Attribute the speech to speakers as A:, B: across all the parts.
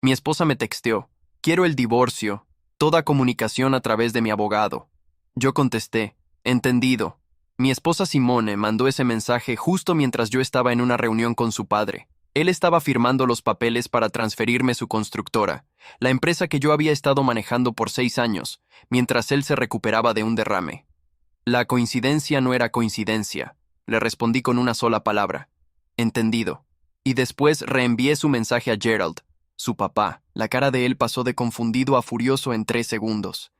A: Mi esposa me texteó: quiero el divorcio, toda comunicación a través de mi abogado. Yo contesté: entendido. Mi esposa Simone mandó ese mensaje justo mientras yo estaba en una reunión con su padre. Él estaba firmando los papeles para transferirme su constructora, la empresa que yo había estado manejando por 6 años, mientras él se recuperaba de un derrame. La coincidencia no era coincidencia, le respondí con una sola palabra: entendido. Y después reenvié su mensaje a Gerald, su papá. La cara de él pasó de confundido a furioso en 3 segundos.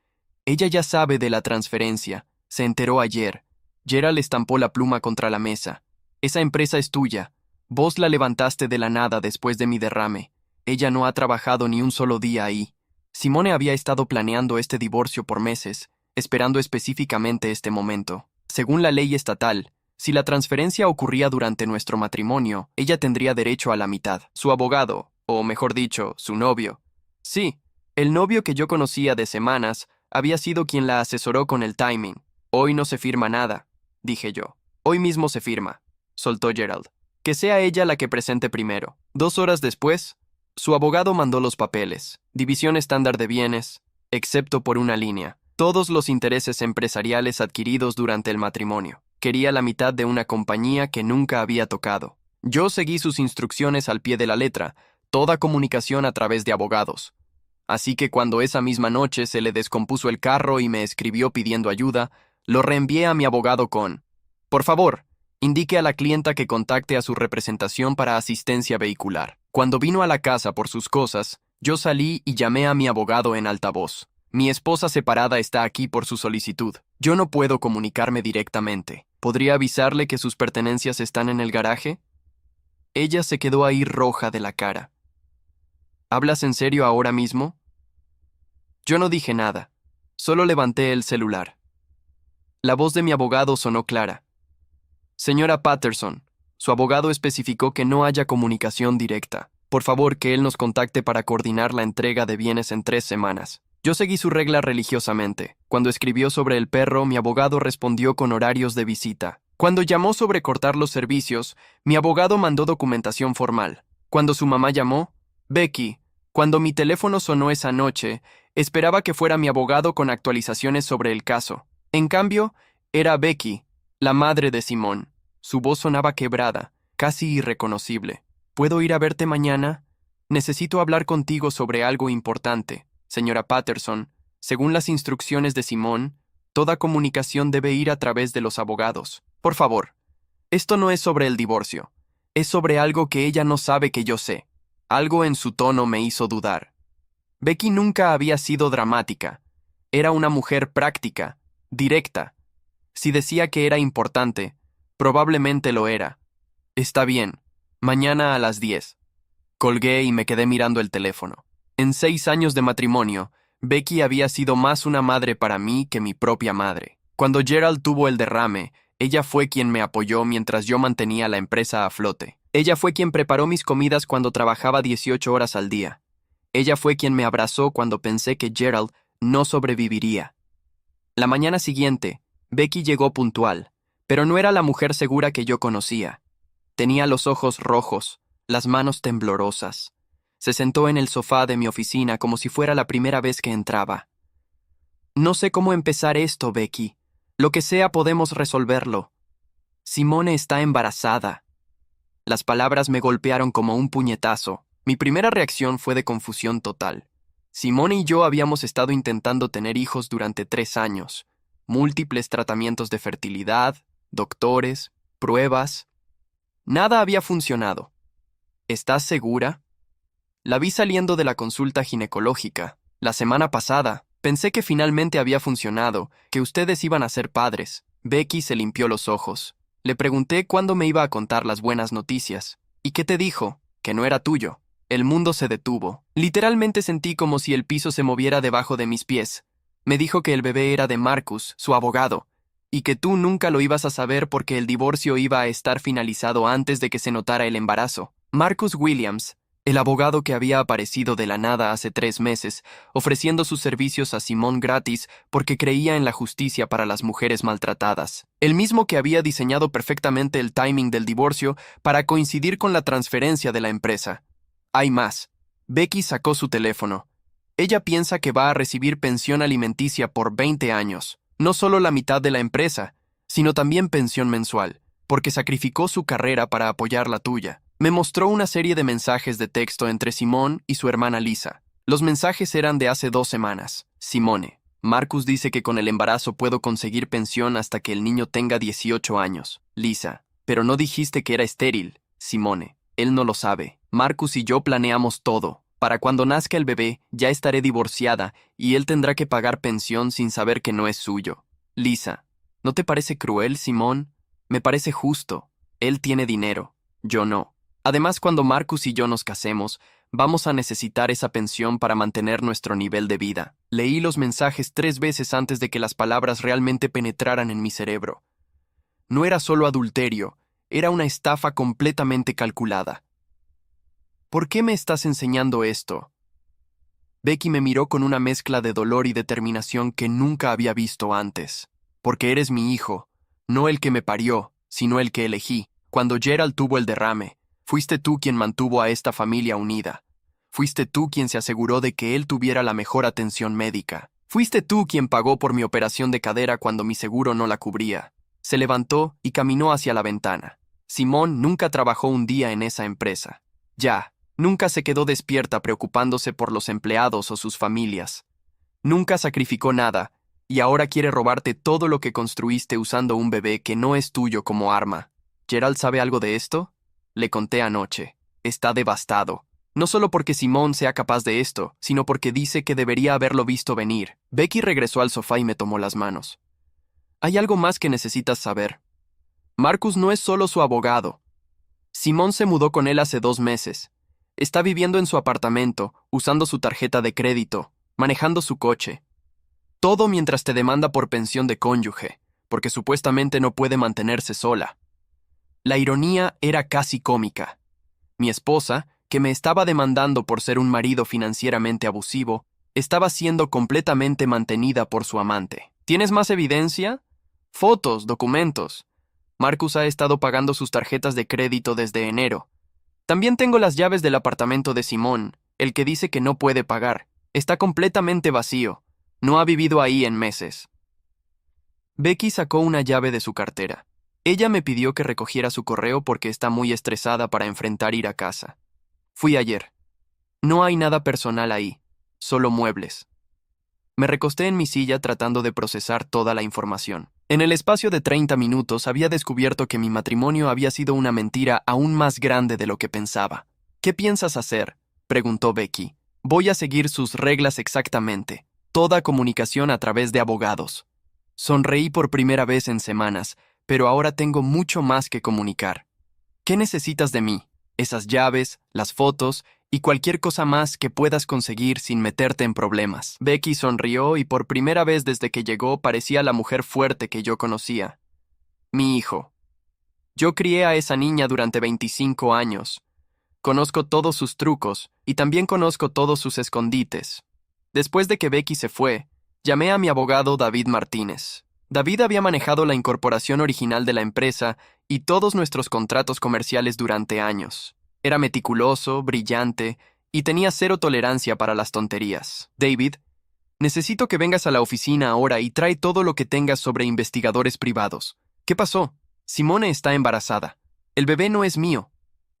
A: Ella ya sabe de la transferencia, se enteró ayer. Gerald estampó la pluma contra la mesa. Esa empresa es tuya. Vos la levantaste de la nada después de mi derrame. Ella no ha trabajado ni un solo día ahí. Simone había estado planeando este divorcio por meses, esperando específicamente este momento. Según la ley estatal, si la transferencia ocurría durante nuestro matrimonio, ella tendría derecho a la mitad. Su abogado, o mejor dicho, su novio. Sí, el novio que yo conocía de semanas, había sido quien la asesoró con el timing. Hoy no se firma nada, dije yo. Hoy mismo se firma, soltó Gerald. Que sea ella la que presente primero. 2 horas después, su abogado mandó los papeles. División estándar de bienes, excepto por una línea. Todos los intereses empresariales adquiridos durante el matrimonio. Quería la mitad de una compañía que nunca había tocado. Yo seguí sus instrucciones al pie de la letra, toda comunicación a través de abogados. Así que cuando esa misma noche se le descompuso el carro y me escribió pidiendo ayuda, lo reenvié a mi abogado con: por favor, indique a la clienta que contacte a su representación para asistencia vehicular. Cuando vino a la casa por sus cosas, yo salí y llamé a mi abogado en altavoz. Mi esposa separada está aquí por su solicitud. Yo no puedo comunicarme directamente. ¿Podría avisarle que sus pertenencias están en el garaje? Ella se quedó ahí roja de la cara. ¿Hablas en serio ahora mismo? Yo no dije nada. Solo levanté el celular. La voz de mi abogado sonó clara. Señora Patterson, su abogado especificó que no haya comunicación directa. Por favor, que él nos contacte para coordinar la entrega de bienes en 3 semanas. Yo seguí su regla religiosamente. Cuando escribió sobre el perro, mi abogado respondió con horarios de visita. Cuando llamó sobre cortar los servicios, mi abogado mandó documentación formal. Cuando su mamá llamó, Becky, cuando mi teléfono sonó esa noche, esperaba que fuera mi abogado con actualizaciones sobre el caso. En cambio, era Becky, la madre de Simón. Su voz sonaba quebrada, casi irreconocible. ¿Puedo ir a verte mañana? Necesito hablar contigo sobre algo importante. Señora Patterson, según las instrucciones de Simón, toda comunicación debe ir a través de los abogados. Por favor, esto no es sobre el divorcio. Es sobre algo que ella no sabe que yo sé. Algo en su tono me hizo dudar. Becky nunca había sido dramática. Era una mujer práctica, directa. Si decía que era importante, probablemente lo era. Está bien, mañana a las 10. Colgué y me quedé mirando el teléfono. En 6 años de matrimonio, Becky había sido más una madre para mí que mi propia madre. Cuando Gerald tuvo el derrame, ella fue quien me apoyó mientras yo mantenía la empresa a flote. Ella fue quien preparó mis comidas cuando trabajaba 18 horas al día. Ella fue quien me abrazó cuando pensé que Gerald no sobreviviría. La mañana siguiente, Becky llegó puntual, pero no era la mujer segura que yo conocía. Tenía los ojos rojos, las manos temblorosas. Se sentó en el sofá de mi oficina como si fuera la primera vez que entraba. No sé cómo empezar esto, Becky. Lo que sea podemos resolverlo. Simone está embarazada. Las palabras me golpearon como un puñetazo. Mi primera reacción fue de confusión total. Simone y yo habíamos estado intentando tener hijos durante 3 años. Múltiples tratamientos de fertilidad, doctores, pruebas. Nada había funcionado. ¿Estás segura? La vi saliendo de la consulta ginecológica. La semana pasada, pensé que finalmente había funcionado, que ustedes iban a ser padres. Becky se limpió los ojos. Le pregunté cuándo me iba a contar las buenas noticias. ¿Y qué te dijo? Que no era tuyo. El mundo se detuvo. Literalmente sentí como si el piso se moviera debajo de mis pies. Me dijo que el bebé era de Marcus, su abogado, y que tú nunca lo ibas a saber porque el divorcio iba a estar finalizado antes de que se notara el embarazo. Marcus Williams, el abogado que había aparecido de la nada hace 3 meses, ofreciendo sus servicios a Simón gratis porque creía en la justicia para las mujeres maltratadas. El mismo que había diseñado perfectamente el timing del divorcio para coincidir con la transferencia de la empresa. Hay más. Becky sacó su teléfono. Ella piensa que va a recibir pensión alimenticia por 20 años, no solo la mitad de la empresa, sino también pensión mensual, porque sacrificó su carrera para apoyar la tuya. Me mostró una serie de mensajes de texto entre Simone y su hermana Lisa. Los mensajes eran de hace 2 semanas. Simone: Marcus dice que con el embarazo puedo conseguir pensión hasta que el niño tenga 18 años. Lisa: pero no dijiste que era estéril. Simone: él no lo sabe. Marcus y yo planeamos todo. Para cuando nazca el bebé, ya estaré divorciada y él tendrá que pagar pensión sin saber que no es suyo. Lisa: ¿no te parece cruel, Simón? Me parece justo. Él tiene dinero, yo no. Además, cuando Marcus y yo nos casemos, vamos a necesitar esa pensión para mantener nuestro nivel de vida. Leí los mensajes 3 veces antes de que las palabras realmente penetraran en mi cerebro. No era solo adulterio, era una estafa completamente calculada. ¿Por qué me estás enseñando esto? Becky me miró con una mezcla de dolor y determinación que nunca había visto antes. Porque eres mi hijo, no el que me parió, sino el que elegí. Cuando Gerald tuvo el derrame, fuiste tú quien mantuvo a esta familia unida. Fuiste tú quien se aseguró de que él tuviera la mejor atención médica. Fuiste tú quien pagó por mi operación de cadera cuando mi seguro no la cubría. Se levantó y caminó hacia la ventana. Simón nunca trabajó un día en esa empresa. Ya, nunca se quedó despierta preocupándose por los empleados o sus familias. Nunca sacrificó nada, y ahora quiere robarte todo lo que construiste usando un bebé que no es tuyo como arma. ¿Gerald sabe algo de esto? Le conté anoche. Está devastado. No solo porque Simón sea capaz de esto, sino porque dice que debería haberlo visto venir. Becky regresó al sofá y me tomó las manos. Hay algo más que necesitas saber. Marcus no es solo su abogado. Simón se mudó con él hace 2 meses. Está viviendo en su apartamento, usando su tarjeta de crédito, manejando su coche. Todo mientras te demanda por pensión de cónyuge, porque supuestamente no puede mantenerse sola. La ironía era casi cómica. Mi esposa, que me estaba demandando por ser un marido financieramente abusivo, estaba siendo completamente mantenida por su amante. ¿Tienes más evidencia? Fotos, documentos. Marcus ha estado pagando sus tarjetas de crédito desde enero. También tengo las llaves del apartamento de Simón, el que dice que no puede pagar. Está completamente vacío. No ha vivido ahí en meses. Becky sacó una llave de su cartera. Ella me pidió que recogiera su correo porque está muy estresada para enfrentar ir a casa. Fui ayer. No hay nada personal ahí, solo muebles. Me recosté en mi silla tratando de procesar toda la información. En el espacio de 30 minutos había descubierto que mi matrimonio había sido una mentira aún más grande de lo que pensaba. ¿Qué piensas hacer?, preguntó Becky. Voy a seguir sus reglas exactamente. Toda comunicación a través de abogados. Sonreí por primera vez en semanas, pero ahora tengo mucho más que comunicar. ¿Qué necesitas de mí? Esas llaves, las fotos y cualquier cosa más que puedas conseguir sin meterte en problemas. Becky sonrió y por primera vez desde que llegó parecía la mujer fuerte que yo conocía. Mi hijo. Yo crié a esa niña durante 25 años. Conozco todos sus trucos y también conozco todos sus escondites. Después de que Becky se fue, llamé a mi abogado David Martínez. David había manejado la incorporación original de la empresa y todos nuestros contratos comerciales durante años. Era meticuloso, brillante y tenía 0 tolerancia para las tonterías. David, necesito que vengas a la oficina ahora y trae todo lo que tengas sobre investigadores privados. ¿Qué pasó? Simone está embarazada. El bebé no es mío.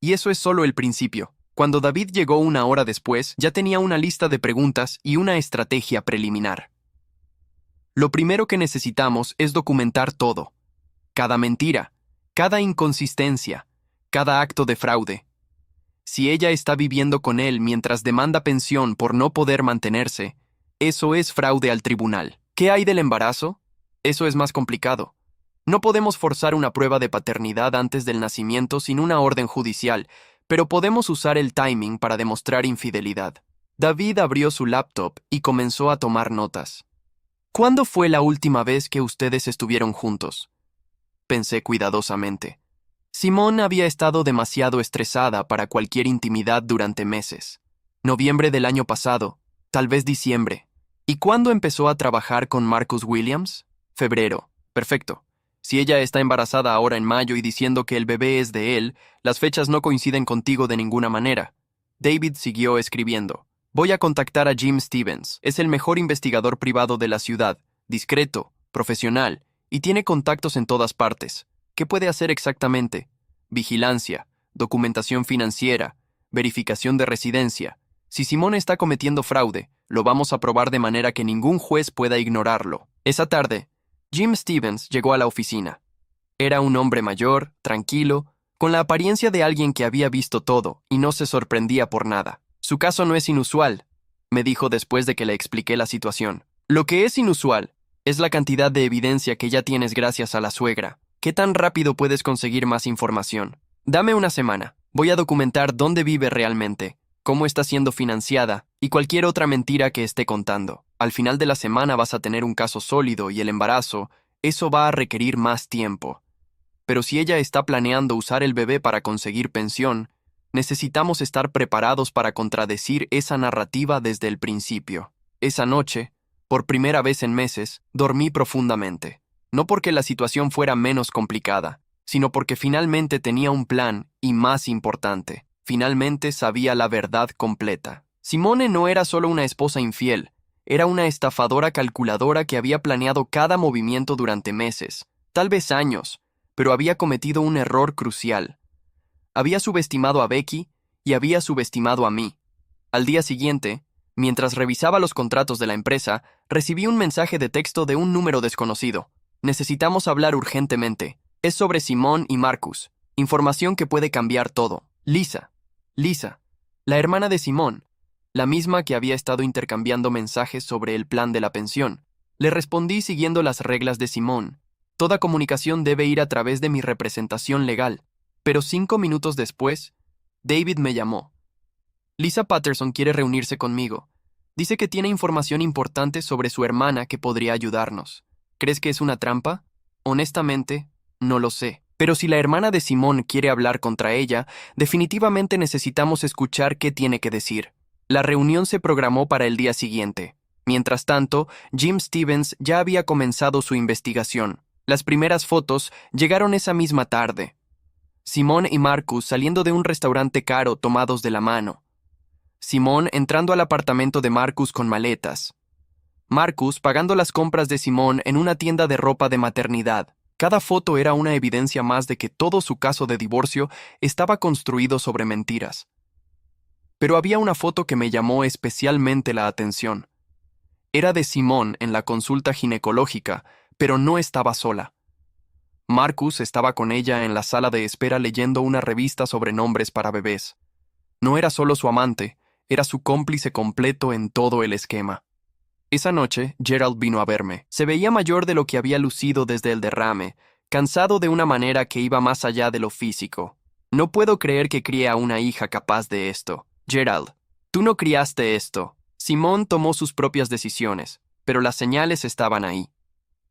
A: Y eso es solo el principio. Cuando David llegó 1 hora después, ya tenía una lista de preguntas y una estrategia preliminar. Lo primero que necesitamos es documentar todo. Cada mentira, cada inconsistencia, cada acto de fraude. Si ella está viviendo con él mientras demanda pensión por no poder mantenerse, eso es fraude al tribunal. ¿Qué hay del embarazo? Eso es más complicado. No podemos forzar una prueba de paternidad antes del nacimiento sin una orden judicial, pero podemos usar el timing para demostrar infidelidad. David abrió su laptop y comenzó a tomar notas. ¿Cuándo fue la última vez que ustedes estuvieron juntos? Pensé cuidadosamente. Simón había estado demasiado estresada para cualquier intimidad durante meses. Noviembre del año pasado, tal vez diciembre. ¿Y cuándo empezó a trabajar con Marcus Williams? Febrero. Perfecto. Si ella está embarazada ahora en mayo y diciendo que el bebé es de él, las fechas no coinciden contigo de ninguna manera. David siguió escribiendo. Voy a contactar a Jim Stevens. Es el mejor investigador privado de la ciudad, discreto, profesional, y tiene contactos en todas partes. ¿Qué puede hacer exactamente? Vigilancia, documentación financiera, verificación de residencia. Si Simone está cometiendo fraude, lo vamos a probar de manera que ningún juez pueda ignorarlo. Esa tarde, Jim Stevens llegó a la oficina. Era un hombre mayor, tranquilo, con la apariencia de alguien que había visto todo y no se sorprendía por nada. Su caso no es inusual, me dijo después de que le expliqué la situación. Lo que es inusual es la cantidad de evidencia que ya tienes gracias a la suegra. ¿Qué tan rápido puedes conseguir más información? Dame una semana. Voy a documentar dónde vive realmente, cómo está siendo financiada y cualquier otra mentira que esté contando. Al final de la semana vas a tener un caso sólido y el embarazo, eso va a requerir más tiempo. Pero si ella está planeando usar el bebé para conseguir pensión, necesitamos estar preparados para contradecir esa narrativa desde el principio. Esa noche, por primera vez en meses, dormí profundamente. No porque la situación fuera menos complicada, sino porque finalmente tenía un plan y, más importante, finalmente sabía la verdad completa. Simone no era solo una esposa infiel, era una estafadora calculadora que había planeado cada movimiento durante meses, tal vez años, pero había cometido un error crucial. Había subestimado a Becky y había subestimado a mí. Al día siguiente, mientras revisaba los contratos de la empresa, recibí un mensaje de texto de un número desconocido. Necesitamos hablar urgentemente. Es sobre Simone y Marcus. Información que puede cambiar todo. Lisa, la hermana de Simone, la misma que había estado intercambiando mensajes sobre el plan de la pensión. Le respondí siguiendo las reglas de Simone. Toda comunicación debe ir a través de mi representación legal. Pero 5 minutos después, David me llamó. Lisa Patterson quiere reunirse conmigo. Dice que tiene información importante sobre su hermana que podría ayudarnos. ¿Crees que es una trampa? Honestamente, no lo sé. Pero si la hermana de Simone quiere hablar contra ella, definitivamente necesitamos escuchar qué tiene que decir. La reunión se programó para el día siguiente. Mientras tanto, Jim Stevens ya había comenzado su investigación. Las primeras fotos llegaron esa misma tarde. Simone y Marcus saliendo de un restaurante caro tomados de la mano. Simone entrando al apartamento de Marcus con maletas. Marcus pagando las compras de Simone en una tienda de ropa de maternidad. Cada foto era una evidencia más de que todo su caso de divorcio estaba construido sobre mentiras. Pero había una foto que me llamó especialmente la atención. Era de Simone en la consulta ginecológica, pero no estaba sola. Marcus estaba con ella en la sala de espera leyendo una revista sobre nombres para bebés. No era solo su amante, era su cómplice completo en todo el esquema. Esa noche, Gerald vino a verme. Se veía mayor de lo que había lucido desde el derrame, cansado de una manera que iba más allá de lo físico. No puedo creer que críe a una hija capaz de esto. Gerald, tú no criaste esto. Simone tomó sus propias decisiones, pero las señales estaban ahí.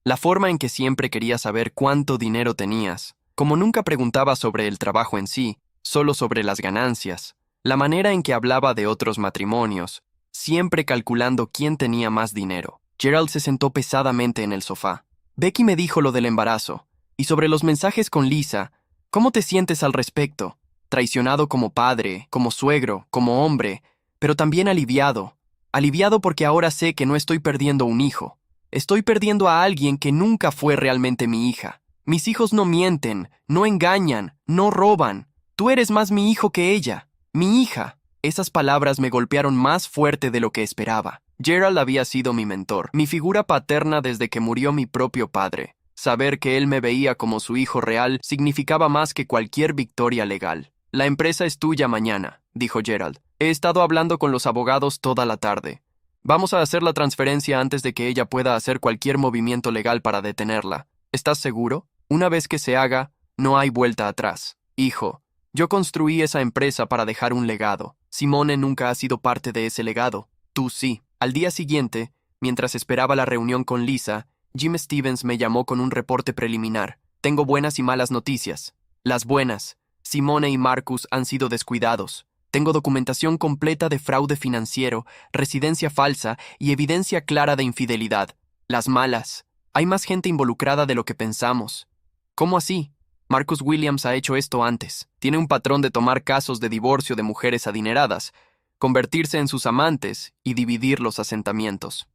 A: La forma en que siempre quería saber cuánto dinero tenías, como nunca preguntaba sobre el trabajo en sí, solo sobre las ganancias, la manera en que hablaba de otros matrimonios, siempre calculando quién tenía más dinero. Gerald se sentó pesadamente en el sofá. Becky me dijo lo del embarazo, y sobre los mensajes con Lisa. ¿Cómo te sientes al respecto? Traicionado como padre, como suegro, como hombre, pero también aliviado. Aliviado porque ahora sé que no estoy perdiendo un hijo. Estoy perdiendo a alguien que nunca fue realmente mi hija. Mis hijos no mienten, no engañan, no roban. Tú eres más mi hijo que ella. Mi hija. Esas palabras me golpearon más fuerte de lo que esperaba. Gerald había sido mi mentor, mi figura paterna desde que murió mi propio padre. Saber que él me veía como su hijo real significaba más que cualquier victoria legal. La empresa es tuya mañana, dijo Gerald. He estado hablando con los abogados toda la tarde. Vamos a hacer la transferencia antes de que ella pueda hacer cualquier movimiento legal para detenerla. ¿Estás seguro? Una vez que se haga, no hay vuelta atrás. Hijo, yo construí esa empresa para dejar un legado. Simone nunca ha sido parte de ese legado. Tú sí. Al día siguiente, mientras esperaba la reunión con Lisa, Jim Stevens me llamó con un reporte preliminar. Tengo buenas y malas noticias. Las buenas. Simone y Marcus han sido descuidados. Tengo documentación completa de fraude financiero, residencia falsa y evidencia clara de infidelidad. Las malas. Hay más gente involucrada de lo que pensamos. ¿Cómo así? Marcus Williams ha hecho esto antes. Tiene un patrón de tomar casos de divorcio de mujeres adineradas, convertirse en sus amantes y dividir los asentamientos.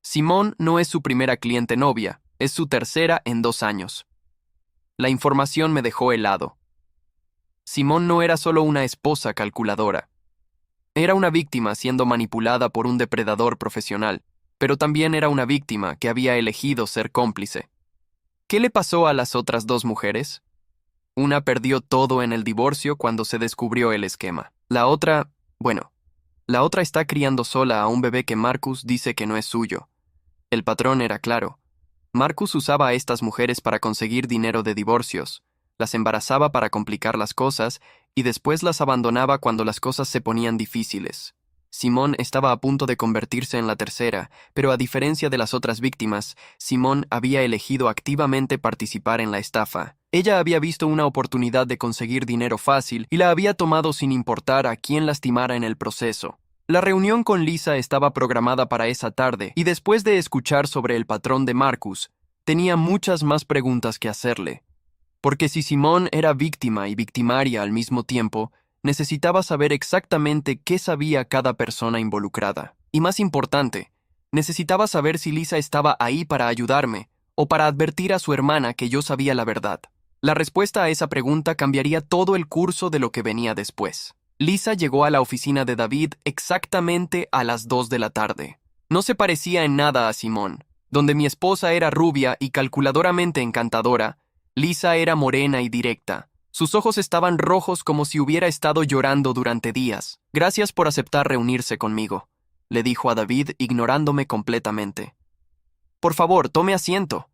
A: Simone no es su primera cliente novia, es su tercera en 2 años. La información me dejó helado. Simone no era solo una esposa calculadora. Era una víctima siendo manipulada por un depredador profesional, pero también era una víctima que había elegido ser cómplice. ¿Qué le pasó a las otras 2 mujeres? Una perdió todo en el divorcio cuando se descubrió el esquema. La otra está criando sola a un bebé que Marcus dice que no es suyo. El patrón era claro. Marcus usaba a estas mujeres para conseguir dinero de divorcios, las embarazaba para complicar las cosas y después las abandonaba cuando las cosas se ponían difíciles. Simone estaba a punto de convertirse en la tercera, pero a diferencia de las otras víctimas, Simone había elegido activamente participar en la estafa. Ella había visto una oportunidad de conseguir dinero fácil y la había tomado sin importar a quién lastimara en el proceso. La reunión con Lisa estaba programada para esa tarde y después de escuchar sobre el patrón de Marcus, tenía muchas más preguntas que hacerle. Porque si Simone era víctima y victimaria al mismo tiempo, necesitaba saber exactamente qué sabía cada persona involucrada. Y más importante, necesitaba saber si Lisa estaba ahí para ayudarme o para advertir a su hermana que yo sabía la verdad. La respuesta a esa pregunta cambiaría todo el curso de lo que venía después. Lisa llegó a la oficina de David exactamente a las 2 de la tarde. No se parecía en nada a Simone. Donde mi esposa era rubia y calculadoramente encantadora, Lisa era morena y directa. Sus ojos estaban rojos como si hubiera estado llorando durante días. Gracias por aceptar reunirse conmigo, le dijo a David, ignorándome completamente. Por favor, tome asiento.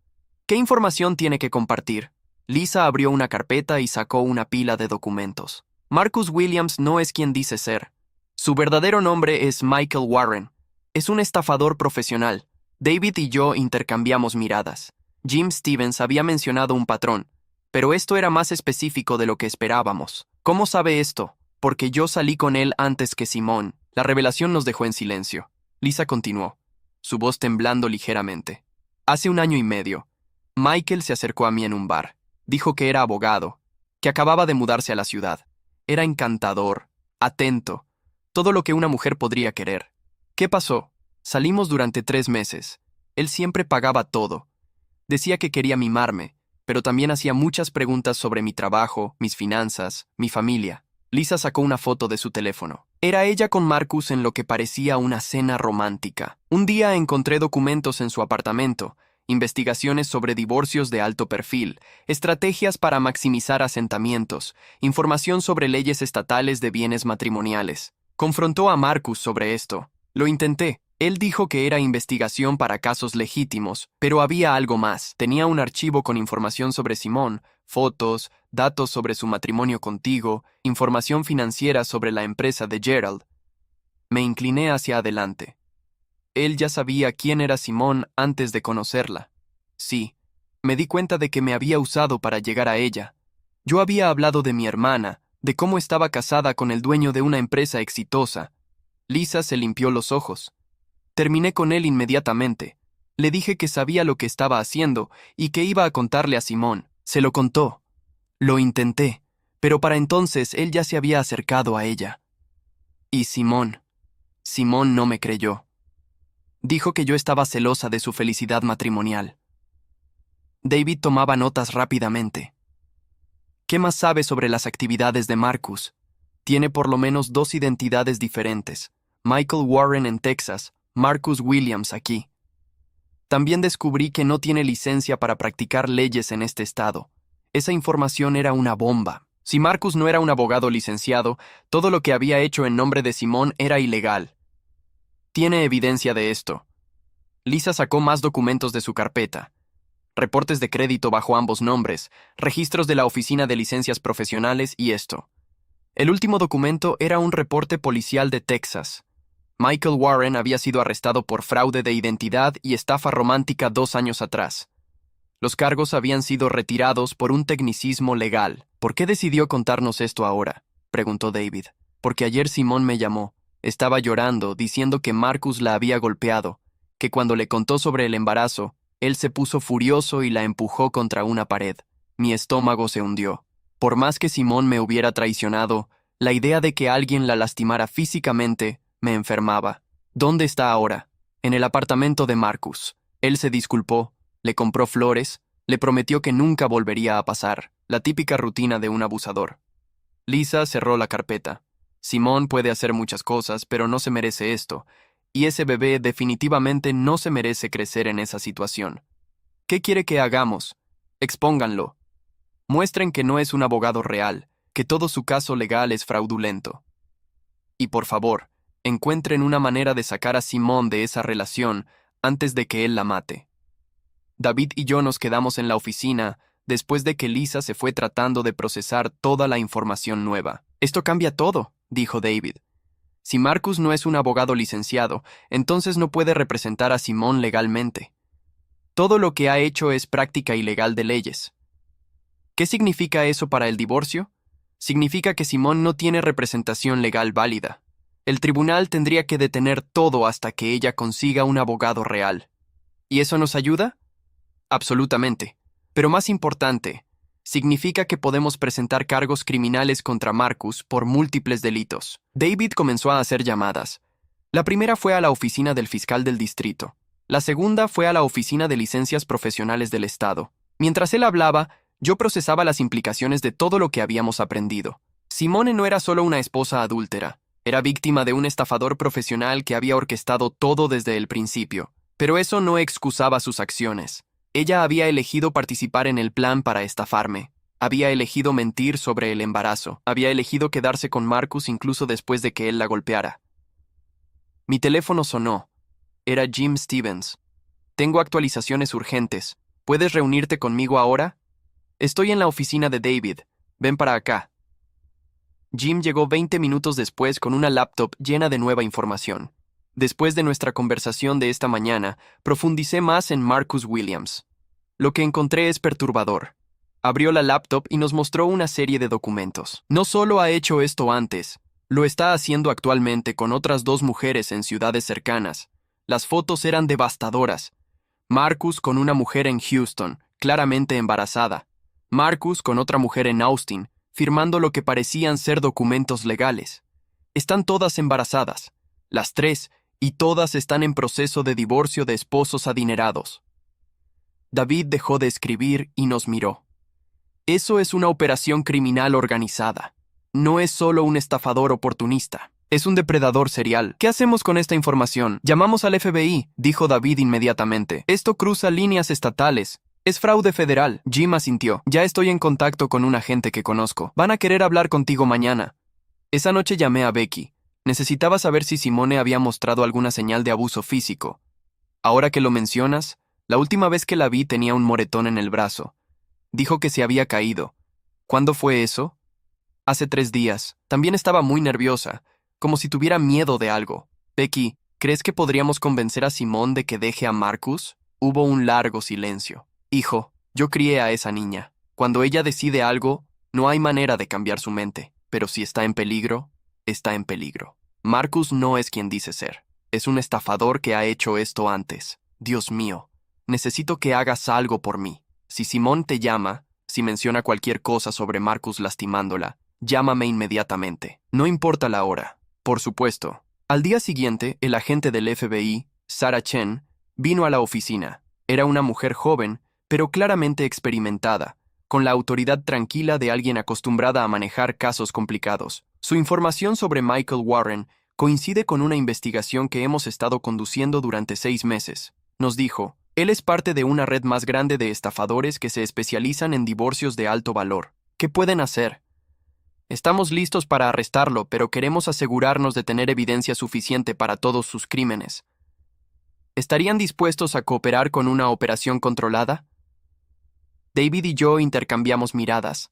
A: ¿Qué información tiene que compartir? Lisa abrió una carpeta y sacó una pila de documentos. Marcus Williams no es quien dice ser. Su verdadero nombre es Michael Warren. Es un estafador profesional. David y yo intercambiamos miradas. Jim Stevens había mencionado un patrón, pero esto era más específico de lo que esperábamos. ¿Cómo sabe esto? Porque yo salí con él antes que Simone. La revelación nos dejó en silencio. Lisa continuó, su voz temblando ligeramente. Hace 1 año y medio, Michael se acercó a mí en un bar. Dijo que era abogado, que acababa de mudarse a la ciudad. Era encantador, atento, todo lo que una mujer podría querer. ¿Qué pasó? Salimos durante 3 meses. Él siempre pagaba todo. Decía que quería mimarme, pero también hacía muchas preguntas sobre mi trabajo, mis finanzas, mi familia. Lisa sacó una foto de su teléfono. Era ella con Marcus en lo que parecía una cena romántica. Un día encontré documentos en su apartamento, investigaciones sobre divorcios de alto perfil, estrategias para maximizar asentamientos, información sobre leyes estatales de bienes matrimoniales. Confrontó a Marcus sobre esto. Lo intenté. Él dijo que era investigación para casos legítimos, pero había algo más. Tenía un archivo con información sobre Simone, fotos, datos sobre su matrimonio contigo, información financiera sobre la empresa de Gerald. Me incliné hacia adelante. Él ya sabía quién era Simone antes de conocerla. Sí, me di cuenta de que me había usado para llegar a ella. Yo había hablado de mi hermana, de cómo estaba casada con el dueño de una empresa exitosa. Lisa se limpió los ojos. Terminé con él inmediatamente. Le dije que sabía lo que estaba haciendo y que iba a contarle a Simone. Se lo contó. Lo intenté, pero para entonces él ya se había acercado a ella. Y Simone no me creyó. Dijo que yo estaba celosa de su felicidad matrimonial. David tomaba notas rápidamente. ¿Qué más sabe sobre las actividades de Marcus? Tiene por lo menos 2 identidades diferentes. Michael Warren en Texas, Marcus Williams aquí. También descubrí que no tiene licencia para practicar leyes en este estado. Esa información era una bomba. Si Marcus no era un abogado licenciado, todo lo que había hecho en nombre de Simone era ilegal. Tiene evidencia de esto. Lisa sacó más documentos de su carpeta. Reportes de crédito bajo ambos nombres, registros de la Oficina de Licencias Profesionales y esto. El último documento era un reporte policial de Texas. Michael Warren había sido arrestado por fraude de identidad y estafa romántica 2 años atrás. Los cargos habían sido retirados por un tecnicismo legal. ¿Por qué decidió contarnos esto ahora?, preguntó David. Porque ayer Simone me llamó. Estaba llorando, diciendo que Marcus la había golpeado, que cuando le contó sobre el embarazo, él se puso furioso y la empujó contra una pared. Mi estómago se hundió. Por más que Simone me hubiera traicionado, la idea de que alguien la lastimara físicamente me enfermaba. ¿Dónde está ahora? En el apartamento de Marcus. Él se disculpó, le compró flores, le prometió que nunca volvería a pasar, la típica rutina de un abusador. Lisa cerró la carpeta. Simone puede hacer muchas cosas, pero no se merece esto, y ese bebé definitivamente no se merece crecer en esa situación. ¿Qué quiere que hagamos? Expónganlo. Muestren que no es un abogado real, que todo su caso legal es fraudulento. Y por favor, encuentren una manera de sacar a Simone de esa relación antes de que él la mate. David y yo nos quedamos en la oficina después de que Lisa se fue tratando de procesar toda la información nueva. Esto cambia todo, dijo David. Si Marcus no es un abogado licenciado, entonces no puede representar a Simone legalmente. Todo lo que ha hecho es práctica ilegal de leyes. ¿Qué significa eso para el divorcio? Significa que Simone no tiene representación legal válida. El tribunal tendría que detener todo hasta que ella consiga un abogado real. ¿Y eso nos ayuda? Absolutamente. Pero más importante, significa que podemos presentar cargos criminales contra Marcus por múltiples delitos. David comenzó a hacer llamadas. La primera fue a la oficina del fiscal del distrito. La segunda fue a la oficina de licencias profesionales del estado. Mientras él hablaba, yo procesaba las implicaciones de todo lo que habíamos aprendido. Simone no era solo una esposa adúltera. Era víctima de un estafador profesional que había orquestado todo desde el principio. Pero eso no excusaba sus acciones. Ella había elegido participar en el plan para estafarme. Había elegido mentir sobre el embarazo. Había elegido quedarse con Marcus incluso después de que él la golpeara. Mi teléfono sonó. Era Jim Stevens. Tengo actualizaciones urgentes. ¿Puedes reunirte conmigo ahora? Estoy en la oficina de David. Ven para acá. Jim llegó 20 minutos después con una laptop llena de nueva información. Después de nuestra conversación de esta mañana, profundicé más en Marcus Williams. Lo que encontré es perturbador. Abrió la laptop y nos mostró una serie de documentos. No solo ha hecho esto antes, lo está haciendo actualmente con otras 2 mujeres en ciudades cercanas. Las fotos eran devastadoras. Marcus con una mujer en Houston, claramente embarazada. Marcus con otra mujer en Austin, firmando lo que parecían ser documentos legales. Están todas embarazadas, las 3, y todas están en proceso de divorcio de esposos adinerados. David dejó de escribir y nos miró. Eso es una operación criminal organizada. No es solo un estafador oportunista. Es un depredador serial. ¿Qué hacemos con esta información? Llamamos al FBI, dijo David inmediatamente. Esto cruza líneas estatales. Es fraude federal. Jim asintió. Ya estoy en contacto con un agente que conozco. Van a querer hablar contigo mañana. Esa noche llamé a Becky. Necesitaba saber si Simone había mostrado alguna señal de abuso físico. Ahora que lo mencionas, la última vez que la vi tenía un moretón en el brazo. Dijo que se había caído. ¿Cuándo fue eso? Hace 3 días. También estaba muy nerviosa, como si tuviera miedo de algo. Becky, ¿crees que podríamos convencer a Simone de que deje a Marcus? Hubo un largo silencio. Hijo, yo crié a esa niña. Cuando ella decide algo, no hay manera de cambiar su mente. Pero si está en peligro, está en peligro. Marcus no es quien dice ser. Es un estafador que ha hecho esto antes. Dios mío, necesito que hagas algo por mí. Si Simone te llama, si menciona cualquier cosa sobre Marcus lastimándola, llámame inmediatamente. No importa la hora. Por supuesto. Al día siguiente, el agente del FBI, Sarah Chen, vino a la oficina. Era una mujer joven, pero claramente experimentada, con la autoridad tranquila de alguien acostumbrada a manejar casos complicados. Su información sobre Michael Warren coincide con una investigación que hemos estado conduciendo durante 6 meses. Nos dijo, él es parte de una red más grande de estafadores que se especializan en divorcios de alto valor. ¿Qué pueden hacer? Estamos listos para arrestarlo, pero queremos asegurarnos de tener evidencia suficiente para todos sus crímenes. ¿Estarían dispuestos a cooperar con una operación controlada? David y yo intercambiamos miradas.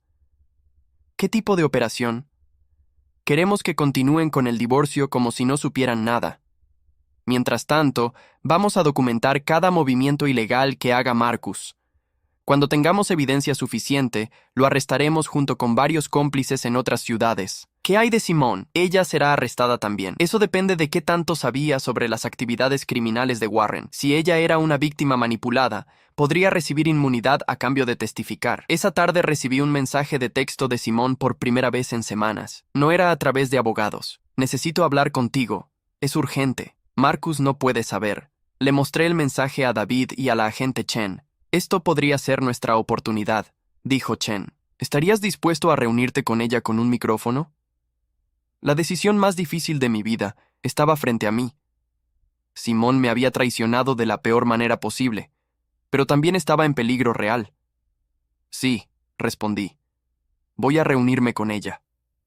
A: ¿Qué tipo de operación? Queremos que continúen con el divorcio como si no supieran nada. Mientras tanto, vamos a documentar cada movimiento ilegal que haga Marcus. Cuando tengamos evidencia suficiente, lo arrestaremos junto con varios cómplices en otras ciudades. ¿Qué hay de Simone? Ella será arrestada también. Eso depende de qué tanto sabía sobre las actividades criminales de Warren. Si ella era una víctima manipulada, podría recibir inmunidad a cambio de testificar. Esa tarde recibí un mensaje de texto de Simone por primera vez en semanas. No era a través de abogados. Necesito hablar contigo. Es urgente. Marcus no puede saber. Le mostré el mensaje a David y a la agente Chen. Esto podría ser nuestra oportunidad, dijo Chen. ¿Estarías dispuesto a reunirte con ella con un micrófono? La decisión más difícil de mi vida estaba frente a mí. Simone me había traicionado de la peor manera posible, pero también estaba en peligro real. Sí, respondí. Voy a reunirme con ella.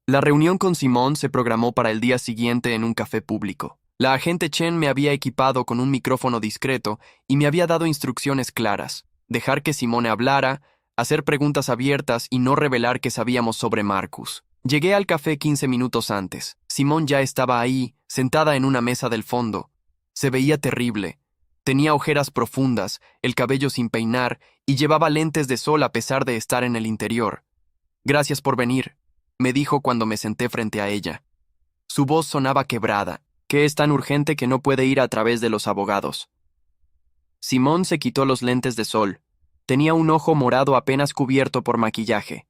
A: La reunión con Simone se programó para el día siguiente en un café público. La agente Chen me había equipado con un micrófono discreto y me había dado instrucciones claras. Dejar que Simone hablara, hacer preguntas abiertas y no revelar que sabíamos sobre Marcus. Llegué al café 15 minutos antes. Simone ya estaba ahí, sentada en una mesa del fondo. Se veía terrible. Tenía ojeras profundas, el cabello sin peinar y llevaba lentes de sol a pesar de estar en el interior. «Gracias por venir», me dijo cuando me senté frente a ella. Su voz sonaba quebrada, que es tan urgente que no puede ir a través de los abogados. Simone se quitó los lentes de sol. Tenía un ojo morado apenas cubierto por maquillaje.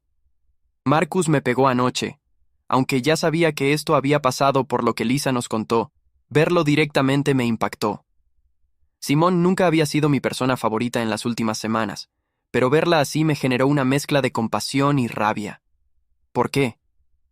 A: Marcus me pegó anoche. Aunque ya sabía que esto había pasado por lo que Lisa nos contó, verlo directamente me impactó. Simone nunca había sido mi persona favorita en las últimas semanas, pero verla así me generó una mezcla de compasión y rabia. ¿Por qué?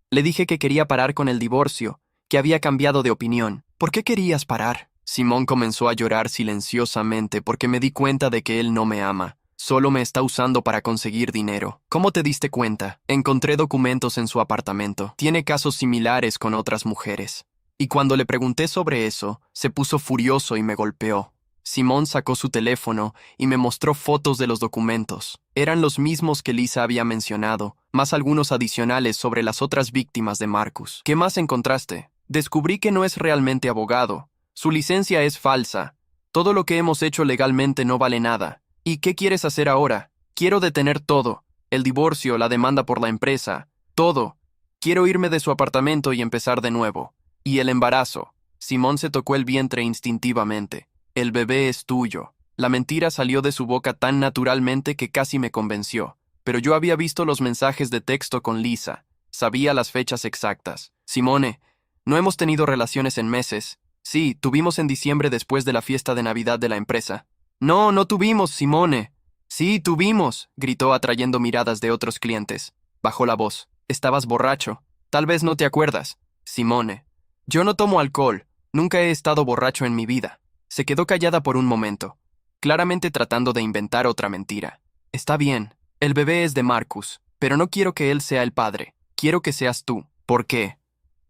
A: Le dije que quería parar con el divorcio, que había cambiado de opinión. ¿Por qué querías parar? Simone comenzó a llorar silenciosamente porque me di cuenta de que él no me ama. Solo me está usando para conseguir dinero. ¿Cómo te diste cuenta? Encontré documentos en su apartamento. Tiene casos similares con otras mujeres. Y cuando le pregunté sobre eso, se puso furioso y me golpeó. Simone sacó su teléfono y me mostró fotos de los documentos. Eran los mismos que Lisa había mencionado, más algunos adicionales sobre las otras víctimas de Marcus. ¿Qué más encontraste? Descubrí que no es realmente abogado. Su licencia es falsa. Todo lo que hemos hecho legalmente no vale nada. ¿Y qué quieres hacer ahora? Quiero detener todo. El divorcio, la demanda por la empresa, todo. Quiero irme de su apartamento y empezar de nuevo. Y el embarazo. Simone se tocó el vientre instintivamente. El bebé es tuyo. La mentira salió de su boca tan naturalmente que casi me convenció. Pero yo había visto los mensajes de texto con Lisa. Sabía las fechas exactas. Simone, no hemos tenido relaciones en meses. Sí, tuvimos en diciembre después de la fiesta de Navidad de la empresa. No, no tuvimos, Simone. Sí, tuvimos, gritó atrayendo miradas de otros clientes. Bajó la voz. Estabas borracho. Tal vez no te acuerdas. Simone. Yo no tomo alcohol. Nunca he estado borracho en mi vida. Se quedó callada por un momento, claramente tratando de inventar otra mentira. Está bien, el bebé es de Marcus, pero no quiero que él sea el padre. Quiero que seas tú. ¿Por qué?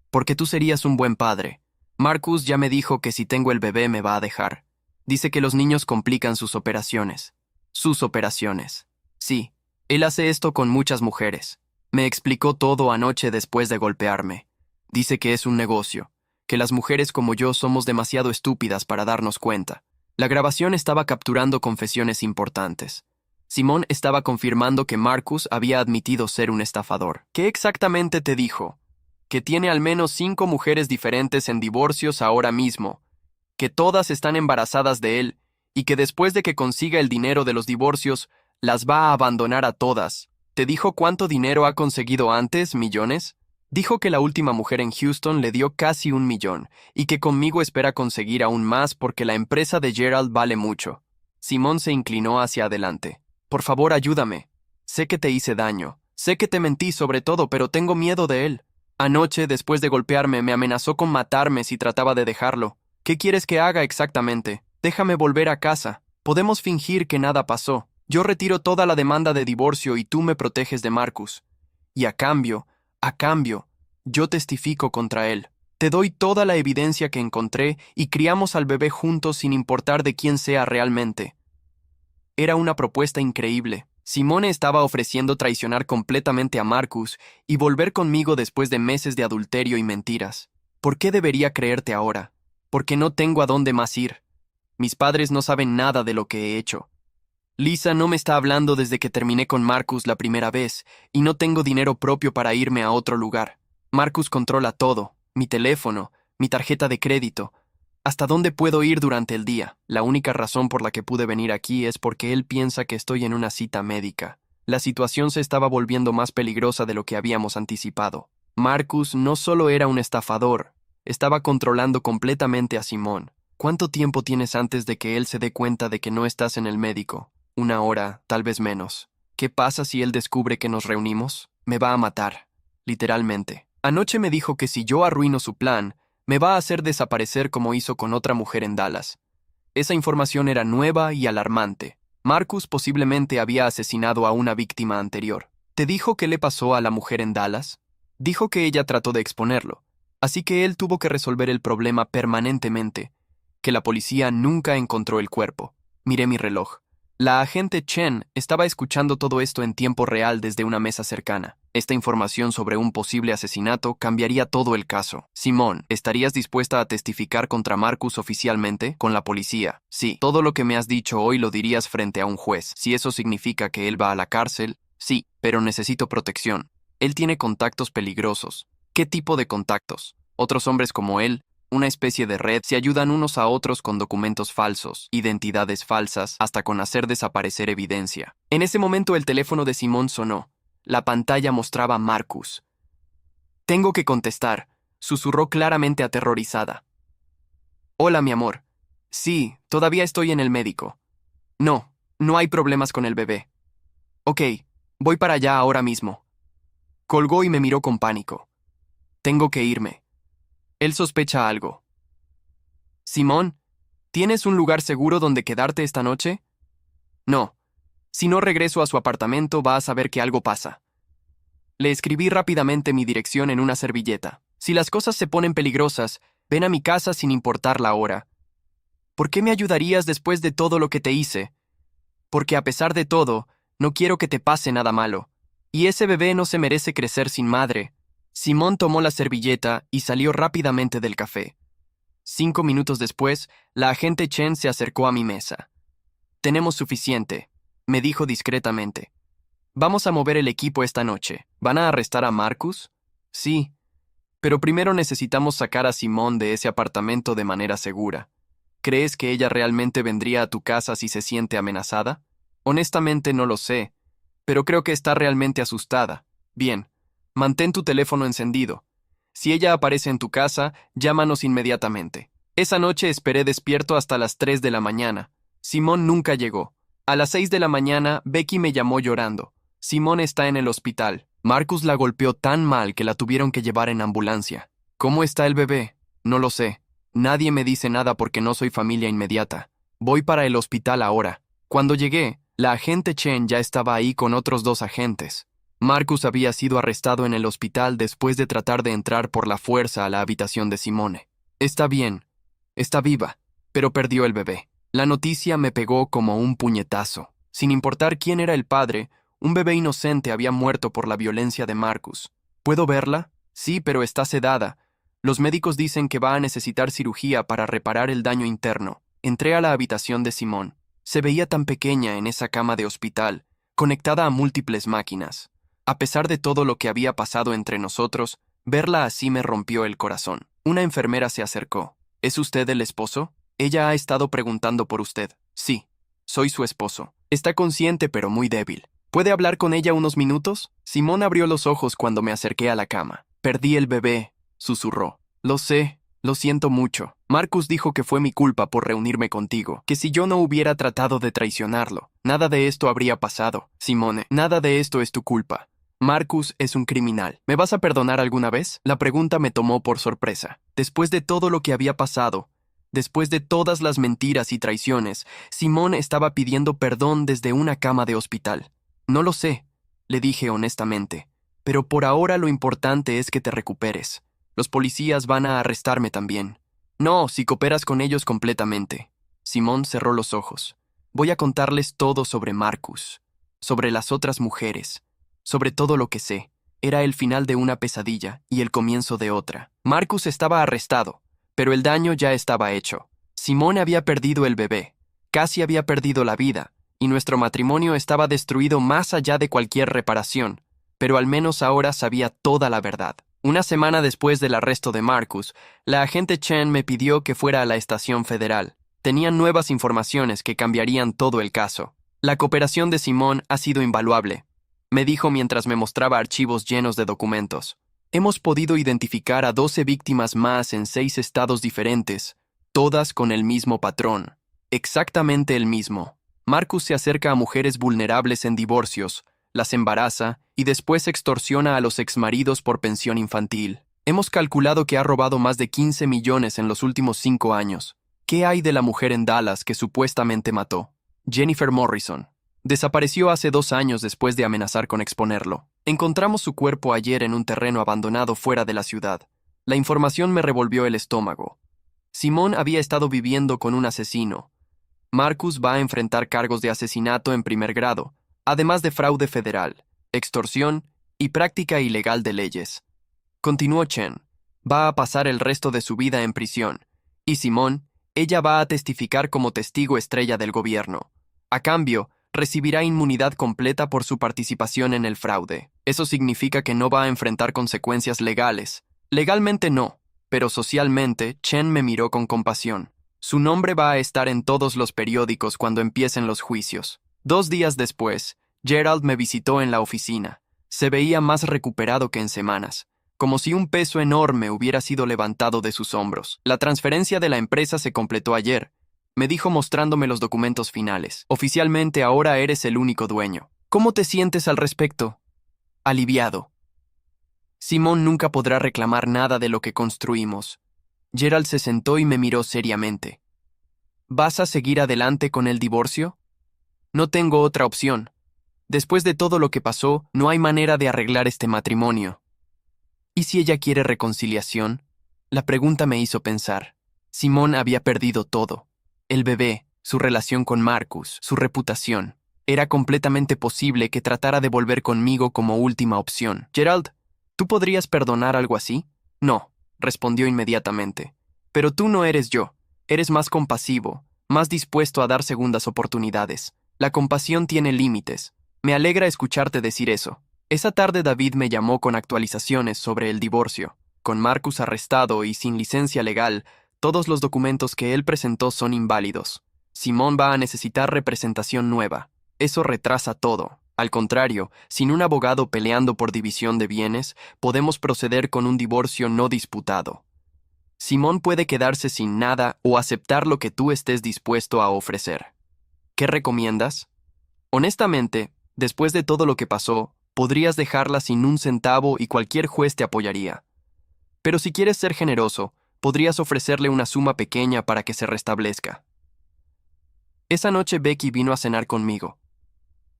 A: Porque tú serías un buen padre. Marcus ya me dijo que si tengo el bebé me va a dejar. Dice que los niños complican sus operaciones. Sus operaciones. Sí, él hace esto con muchas mujeres. Me explicó todo anoche después de golpearme. Dice que es un negocio, que las mujeres como yo somos demasiado estúpidas para darnos cuenta. La grabación estaba capturando confesiones importantes. Simone estaba confirmando que Marcus había admitido ser un estafador. ¿Qué exactamente te dijo? Que tiene al menos 5 mujeres diferentes en divorcios ahora mismo, que todas están embarazadas de él y que después de que consiga el dinero de los divorcios, las va a abandonar a todas. ¿Te dijo cuánto dinero ha conseguido antes, millones? Dijo que la última mujer en Houston le dio casi 1 millón y que conmigo espera conseguir aún más porque la empresa de Gerald vale mucho. Simone se inclinó hacia adelante. Por favor, ayúdame. Sé que te hice daño. Sé que te mentí sobre todo, pero tengo miedo de él. Anoche, después de golpearme, me amenazó con matarme si trataba de dejarlo. ¿Qué quieres que haga exactamente? Déjame volver a casa. Podemos fingir que nada pasó. Yo retiro toda la demanda de divorcio y tú me proteges de Marcus. Y a cambio, yo testifico contra él. Te doy toda la evidencia que encontré y criamos al bebé juntos sin importar de quién sea realmente. Era una propuesta increíble. Simone estaba ofreciendo traicionar completamente a Marcus y volver conmigo después de meses de adulterio y mentiras. ¿Por qué debería creerte ahora? Porque no tengo a dónde más ir. Mis padres no saben nada de lo que he hecho. Lisa no me está hablando desde que terminé con Marcus la primera vez, y no tengo dinero propio para irme a otro lugar. Marcus controla todo, mi teléfono, mi tarjeta de crédito. ¿Hasta dónde puedo ir durante el día? La única razón por la que pude venir aquí es porque él piensa que estoy en una cita médica. La situación se estaba volviendo más peligrosa de lo que habíamos anticipado. Marcus no solo era un estafador, estaba controlando completamente a Simón. ¿Cuánto tiempo tienes antes de que él se dé cuenta de que no estás en el médico? 1 hora, tal vez menos. ¿Qué pasa si él descubre que nos reunimos? Me va a matar, literalmente. Anoche me dijo que si yo arruino su plan, me va a hacer desaparecer como hizo con otra mujer en Dallas. Esa información era nueva y alarmante. Marcus posiblemente había asesinado a una víctima anterior. ¿Te dijo qué le pasó a la mujer en Dallas? Dijo que ella trató de exponerlo, así que él tuvo que resolver el problema permanentemente, que la policía nunca encontró el cuerpo. Miré mi reloj. La agente Chen estaba escuchando todo esto en tiempo real desde una mesa cercana. Esta información sobre un posible asesinato cambiaría todo el caso. Simón, ¿estarías dispuesta a testificar contra Marcus oficialmente con la policía? Sí. Todo lo que me has dicho hoy lo dirías frente a un juez. Si eso significa que él va a la cárcel, sí, pero necesito protección. Él tiene contactos peligrosos. ¿Qué tipo de contactos? Otros hombres como él, una especie de red, se ayudan unos a otros con documentos falsos, identidades falsas, hasta con hacer desaparecer evidencia. En ese momento el teléfono de Simón sonó. La pantalla mostraba a Marcus. Tengo que contestar, susurró claramente aterrorizada. Hola, mi amor. Sí, todavía estoy en el médico. No, no hay problemas con el bebé. Ok, voy para allá ahora mismo. Colgó y me miró con pánico. Tengo que irme. Él sospecha algo. Simón, ¿tienes un lugar seguro donde quedarte esta noche? No. Si no regreso a su apartamento, va a saber que algo pasa. Le escribí rápidamente mi dirección en una servilleta. Si las cosas se ponen peligrosas, ven a mi casa sin importar la hora. ¿Por qué me ayudarías después de todo lo que te hice? Porque a pesar de todo, no quiero que te pase nada malo. Y ese bebé no se merece crecer sin madre. Simón tomó la servilleta y salió rápidamente del café. 5 minutos después, la agente Chen se acercó a mi mesa. Tenemos suficiente, me dijo discretamente. Vamos a mover el equipo esta noche. ¿Van a arrestar a Marcus? Sí, pero primero necesitamos sacar a Simón de ese apartamento de manera segura. ¿Crees que ella realmente vendría a tu casa si se siente amenazada? Honestamente no lo sé, pero creo que está realmente asustada. Bien, mantén tu teléfono encendido. Si ella aparece en tu casa, llámanos inmediatamente. Esa noche esperé despierto hasta las 3 de la mañana. Simón nunca llegó. A las 6 de la mañana, Becky me llamó llorando. Simón está en el hospital. Marcus la golpeó tan mal que la tuvieron que llevar en ambulancia. ¿Cómo está el bebé? No lo sé. Nadie me dice nada porque no soy familia inmediata. Voy para el hospital ahora. Cuando llegué, la agente Chen ya estaba ahí con otros 2 agentes. Marcus había sido arrestado en el hospital después de tratar de entrar por la fuerza a la habitación de Simone. Está bien, está viva, pero perdió el bebé. La noticia me pegó como un puñetazo. Sin importar quién era el padre, un bebé inocente había muerto por la violencia de Marcus. ¿Puedo verla? Sí, pero está sedada. Los médicos dicen que va a necesitar cirugía para reparar el daño interno. Entré a la habitación de Simón. Se veía tan pequeña en esa cama de hospital, conectada a múltiples máquinas. A pesar de todo lo que había pasado entre nosotros, verla así me rompió el corazón. Una enfermera se acercó. ¿Es usted el esposo? Ella ha estado preguntando por usted. Sí, soy su esposo. Está consciente pero muy débil. ¿Puede hablar con ella unos minutos? Simón abrió los ojos cuando me acerqué a la cama. Perdí el bebé, susurró. Lo sé, lo siento mucho. Marcus dijo que fue mi culpa por reunirme contigo, que si yo no hubiera tratado de traicionarlo, nada de esto habría pasado. Simone, nada de esto es tu culpa. Marcus es un criminal. ¿Me vas a perdonar alguna vez? La pregunta me tomó por sorpresa. Después de todo lo que había pasado, después de todas las mentiras y traiciones, Simón estaba pidiendo perdón desde una cama de hospital. No lo sé, le dije honestamente, pero por ahora lo importante es que te recuperes. Los policías van a arrestarme también. No, si cooperas con ellos completamente. Simón cerró los ojos. Voy a contarles todo sobre Marcus, sobre las otras mujeres, sobre todo lo que sé. Era el final de una pesadilla y el comienzo de otra. Marcus estaba arrestado, pero el daño ya estaba hecho. Simón había perdido el bebé, casi había perdido la vida, y nuestro matrimonio estaba destruido más allá de cualquier reparación, pero al menos ahora sabía toda la verdad. Una semana después del arresto de Marcus, la agente Chen me pidió que fuera a la estación federal. Tenían nuevas informaciones que cambiarían todo el caso. La cooperación de Simón ha sido invaluable, me dijo mientras me mostraba archivos llenos de documentos. Hemos podido identificar a 12 víctimas más en 6 estados diferentes, todas con el mismo patrón. Exactamente el mismo. Marcus se acerca a mujeres vulnerables en divorcios, las embaraza y después extorsiona a los exmaridos por pensión infantil. Hemos calculado que ha robado más de 15 millones en los últimos 5 años. ¿Qué hay de la mujer en Dallas que supuestamente mató? Jennifer Morrison. Desapareció hace 2 años después de amenazar con exponerlo. Encontramos su cuerpo ayer en un terreno abandonado fuera de la ciudad. La información me revolvió el estómago. Simón había estado viviendo con un asesino. Marcus va a enfrentar cargos de asesinato en primer grado, además de fraude federal, extorsión y práctica ilegal de leyes. Continuó Chen. Va a pasar el resto de su vida en prisión. Y Simón, ella va a testificar como testigo estrella del gobierno. A cambio, recibirá inmunidad completa por su participación en el fraude. Eso significa que no va a enfrentar consecuencias legales. Legalmente no, pero socialmente Chen me miró con compasión. Su nombre va a estar en todos los periódicos cuando empiecen los juicios. 2 días después, Gerald me visitó en la oficina. Se veía más recuperado que en semanas, como si un peso enorme hubiera sido levantado de sus hombros. La transferencia de la empresa se completó ayer, me dijo mostrándome los documentos finales. Oficialmente ahora eres el único dueño. ¿Cómo te sientes al respecto? Aliviado. Simón nunca podrá reclamar nada de lo que construimos. Gerald se sentó y me miró seriamente. ¿Vas a seguir adelante con el divorcio? No tengo otra opción. Después de todo lo que pasó, no hay manera de arreglar este matrimonio. ¿Y si ella quiere reconciliación? La pregunta me hizo pensar. Simón había perdido todo. El bebé, su relación con Marcus, su reputación. Era completamente posible que tratara de volver conmigo como última opción. Gerald, ¿tú podrías perdonar algo así? No, respondió inmediatamente. Pero tú no eres yo. Eres más compasivo, más dispuesto a dar segundas oportunidades. La compasión tiene límites. Me alegra escucharte decir eso. Esa tarde David me llamó con actualizaciones sobre el divorcio. Con Marcus arrestado y sin licencia legal, todos los documentos que él presentó son inválidos. Simón va a necesitar representación nueva. Eso retrasa todo. Al contrario, sin un abogado peleando por división de bienes, podemos proceder con un divorcio no disputado. Simón puede quedarse sin nada o aceptar lo que tú estés dispuesto a ofrecer. ¿Qué recomiendas? Honestamente, después de todo lo que pasó, podrías dejarla sin un centavo y cualquier juez te apoyaría. Pero si quieres ser generoso, podrías ofrecerle una suma pequeña para que se restablezca. Esa noche Becky vino a cenar conmigo.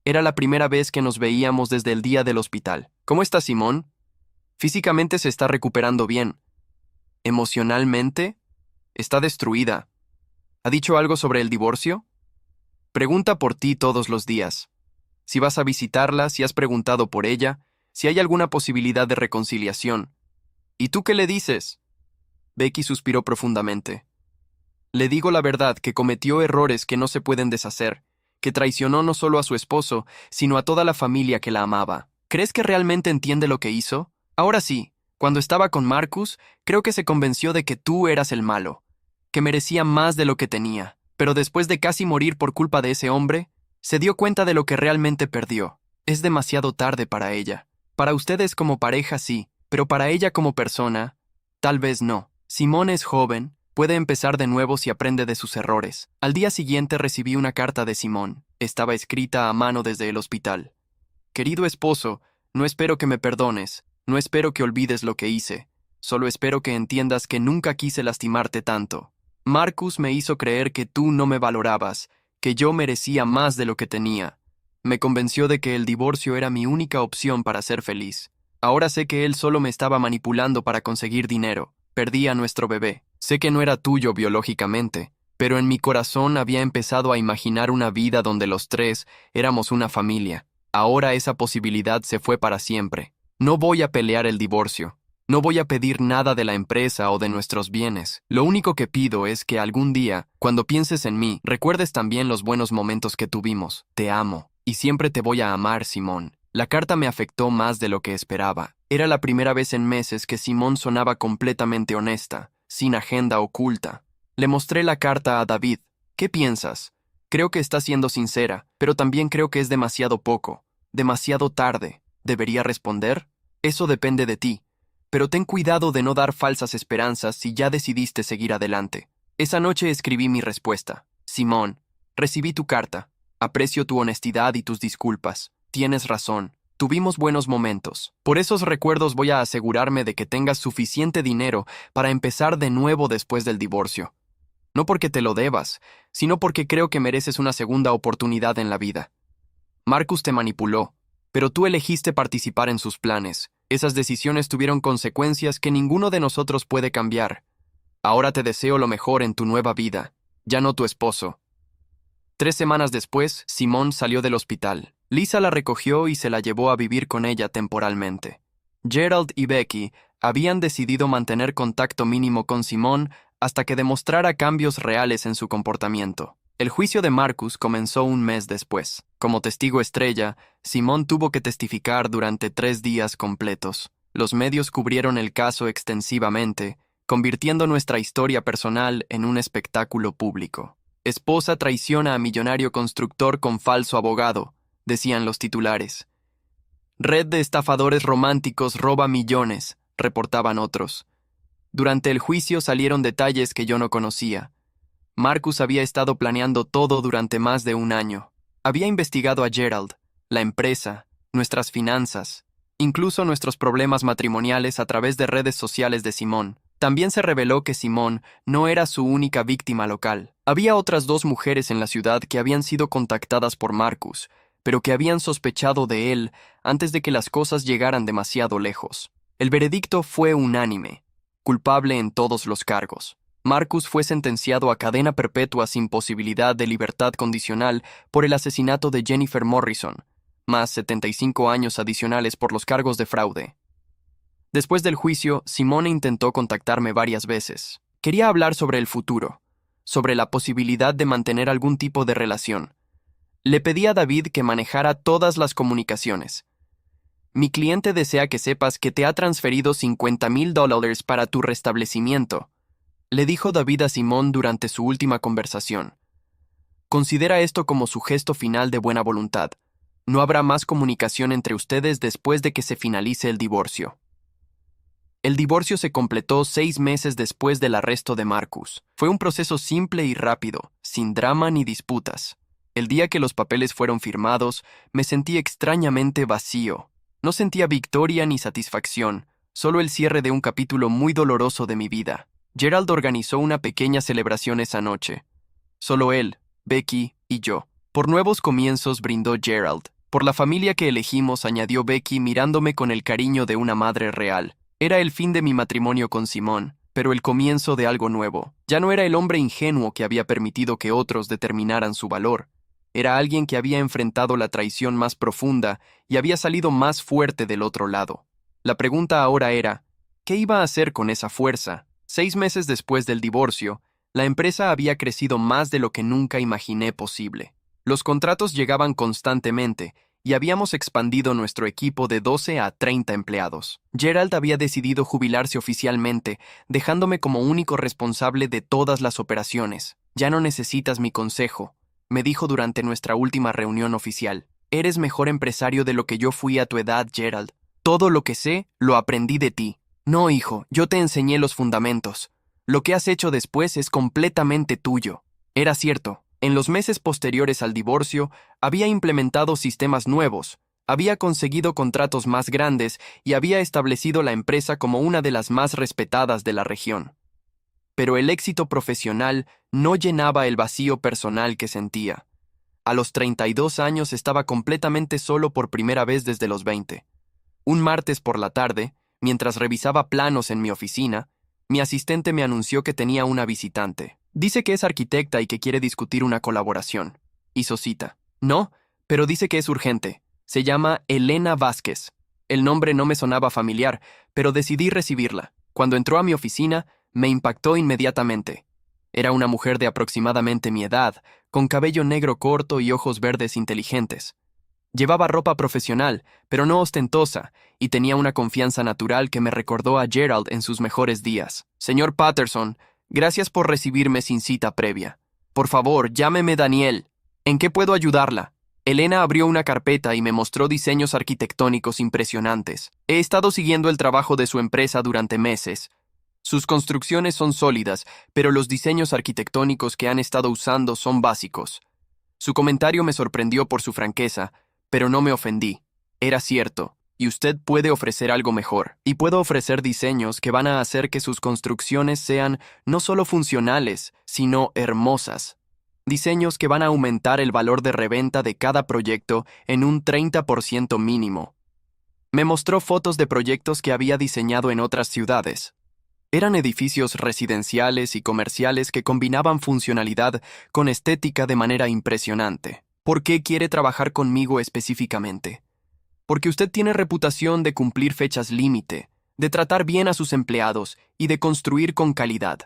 A: Era la primera vez que nos veíamos desde el día del hospital. ¿Cómo está Simón? Físicamente se está recuperando bien. Emocionalmente, está destruida. ¿Ha dicho algo sobre el divorcio? Pregunta por ti todos los días. Si vas a visitarla, si has preguntado por ella, si hay alguna posibilidad de reconciliación. ¿Y tú qué le dices? Becky suspiró profundamente. Le digo la verdad, que cometió errores que no se pueden deshacer, que traicionó no solo a su esposo, sino a toda la familia que la amaba. ¿Crees que realmente entiende lo que hizo? Ahora sí, cuando estaba con Marcus, creo que se convenció de que tú eras el malo, que merecía más de lo que tenía, pero después de casi morir por culpa de ese hombre, se dio cuenta de lo que realmente perdió. Es demasiado tarde para ella. Para ustedes como pareja sí, pero para ella como persona, tal vez no. Simón es joven, puede empezar de nuevo si aprende de sus errores. Al día siguiente recibí una carta de Simón. Estaba escrita a mano desde el hospital. Querido esposo, no espero que me perdones, no espero que olvides lo que hice. Solo espero que entiendas que nunca quise lastimarte tanto. Marcus me hizo creer que tú no me valorabas, que yo merecía más de lo que tenía. Me convenció de que el divorcio era mi única opción para ser feliz. Ahora sé que él solo me estaba manipulando para conseguir dinero. Perdí a nuestro bebé. Sé que no era tuyo biológicamente, pero en mi corazón había empezado a imaginar una vida donde los 3 éramos una familia. Ahora esa posibilidad se fue para siempre. No voy a pelear el divorcio. No voy a pedir nada de la empresa o de nuestros bienes. Lo único que pido es que algún día, cuando pienses en mí, recuerdes también los buenos momentos que tuvimos. Te amo. Y siempre te voy a amar, Simón. La carta me afectó más de lo que esperaba. Era la primera vez en meses que Simón sonaba completamente honesta, sin agenda oculta. Le mostré la carta a David. ¿Qué piensas? Creo que está siendo sincera, pero también creo que es demasiado poco, demasiado tarde. ¿Debería responder? Eso depende de ti. Pero ten cuidado de no dar falsas esperanzas si ya decidiste seguir adelante. Esa noche escribí mi respuesta. Simón, recibí tu carta. Aprecio tu honestidad y tus disculpas. Tienes razón. Tuvimos buenos momentos. Por esos recuerdos voy a asegurarme de que tengas suficiente dinero para empezar de nuevo después del divorcio. No porque te lo debas, sino porque creo que mereces una segunda oportunidad en la vida. Marcus te manipuló, pero tú elegiste participar en sus planes. Esas decisiones tuvieron consecuencias que ninguno de nosotros puede cambiar. Ahora te deseo lo mejor en tu nueva vida, ya no tu esposo. 3 semanas después, Simón salió del hospital. Lisa la recogió y se la llevó a vivir con ella temporalmente. Gerald y Becky habían decidido mantener contacto mínimo con Simón hasta que demostrara cambios reales en su comportamiento. El juicio de Marcus comenzó un mes después. Como testigo estrella, Simón tuvo que testificar durante 3 días completos. Los medios cubrieron el caso extensivamente, convirtiendo nuestra historia personal en un espectáculo público. Esposa traiciona a millonario constructor con falso abogado, decían los titulares. Red de estafadores románticos roba millones, reportaban otros. Durante el juicio salieron detalles que yo no conocía. Marcus había estado planeando todo durante más de un año. Había investigado a Gerald, la empresa, nuestras finanzas, incluso nuestros problemas matrimoniales a través de redes sociales de Simón. También se reveló que Simón no era su única víctima local. Había otras 2 mujeres en la ciudad que habían sido contactadas por Marcus, pero que habían sospechado de él antes de que las cosas llegaran demasiado lejos. El veredicto fue unánime, culpable en todos los cargos. Marcus fue sentenciado a cadena perpetua sin posibilidad de libertad condicional por el asesinato de Jennifer Morrison, más 75 años adicionales por los cargos de fraude. Después del juicio, Simone intentó contactarme varias veces. Quería hablar sobre el futuro, sobre la posibilidad de mantener algún tipo de relación. Le pedí a David que manejara todas las comunicaciones. Mi cliente desea que sepas que te ha transferido $50,000 para tu restablecimiento, le dijo David a Simón durante su última conversación. Considera esto como su gesto final de buena voluntad. No habrá más comunicación entre ustedes después de que se finalice el divorcio. El divorcio se completó 6 meses después del arresto de Marcus. Fue un proceso simple y rápido, sin drama ni disputas. El día que los papeles fueron firmados, me sentí extrañamente vacío. No sentía victoria ni satisfacción, solo el cierre de un capítulo muy doloroso de mi vida. Gerald organizó una pequeña celebración esa noche. Solo él, Becky y yo. Por nuevos comienzos brindó Gerald. Por la familia que elegimos, añadió Becky mirándome con el cariño de una madre real. Era el fin de mi matrimonio con Simón, pero el comienzo de algo nuevo. Ya no era el hombre ingenuo que había permitido que otros determinaran su valor. Era alguien que había enfrentado la traición más profunda y había salido más fuerte del otro lado. La pregunta ahora era, ¿qué iba a hacer con esa fuerza? 6 meses después del divorcio, la empresa había crecido más de lo que nunca imaginé posible. Los contratos llegaban constantemente y habíamos expandido nuestro equipo de 12 a 30 empleados. Gerald había decidido jubilarse oficialmente, dejándome como único responsable de todas las operaciones. Ya no necesitas mi consejo, me dijo durante nuestra última reunión oficial. Eres mejor empresario de lo que yo fui a tu edad, Gerald. Todo lo que sé, lo aprendí de ti. No, hijo, yo te enseñé los fundamentos. Lo que has hecho después es completamente tuyo. Era cierto. En los meses posteriores al divorcio, había implementado sistemas nuevos, había conseguido contratos más grandes y había establecido la empresa como una de las más respetadas de la región. Pero el éxito profesional no llenaba el vacío personal que sentía. A los 32 años estaba completamente solo por primera vez desde los 20. Un martes por la tarde, mientras revisaba planos en mi oficina, mi asistente me anunció que tenía una visitante. Dice que es arquitecta y que quiere discutir una colaboración. Hizo cita. No, pero dice que es urgente. Se llama Elena Vázquez. El nombre no me sonaba familiar, pero decidí recibirla. Cuando entró a mi oficina, me impactó inmediatamente. Era una mujer de aproximadamente mi edad, con cabello negro corto y ojos verdes inteligentes. Llevaba ropa profesional, pero no ostentosa, y tenía una confianza natural que me recordó a Gerald en sus mejores días. Señor Patterson, gracias por recibirme sin cita previa. Por favor, llámeme Daniel. ¿En qué puedo ayudarla? Elena abrió una carpeta y me mostró diseños arquitectónicos impresionantes. He estado siguiendo el trabajo de su empresa durante meses. Sus construcciones son sólidas, pero los diseños arquitectónicos que han estado usando son básicos. Su comentario me sorprendió por su franqueza, pero no me ofendí. Era cierto, y usted puede ofrecer algo mejor. Y puedo ofrecer diseños que van a hacer que sus construcciones sean no solo funcionales, sino hermosas. Diseños que van a aumentar el valor de reventa de cada proyecto en un 30% mínimo. Me mostró fotos de proyectos que había diseñado en otras ciudades. Eran edificios residenciales y comerciales que combinaban funcionalidad con estética de manera impresionante. ¿Por qué quiere trabajar conmigo específicamente? Porque usted tiene reputación de cumplir fechas límite, de tratar bien a sus empleados y de construir con calidad.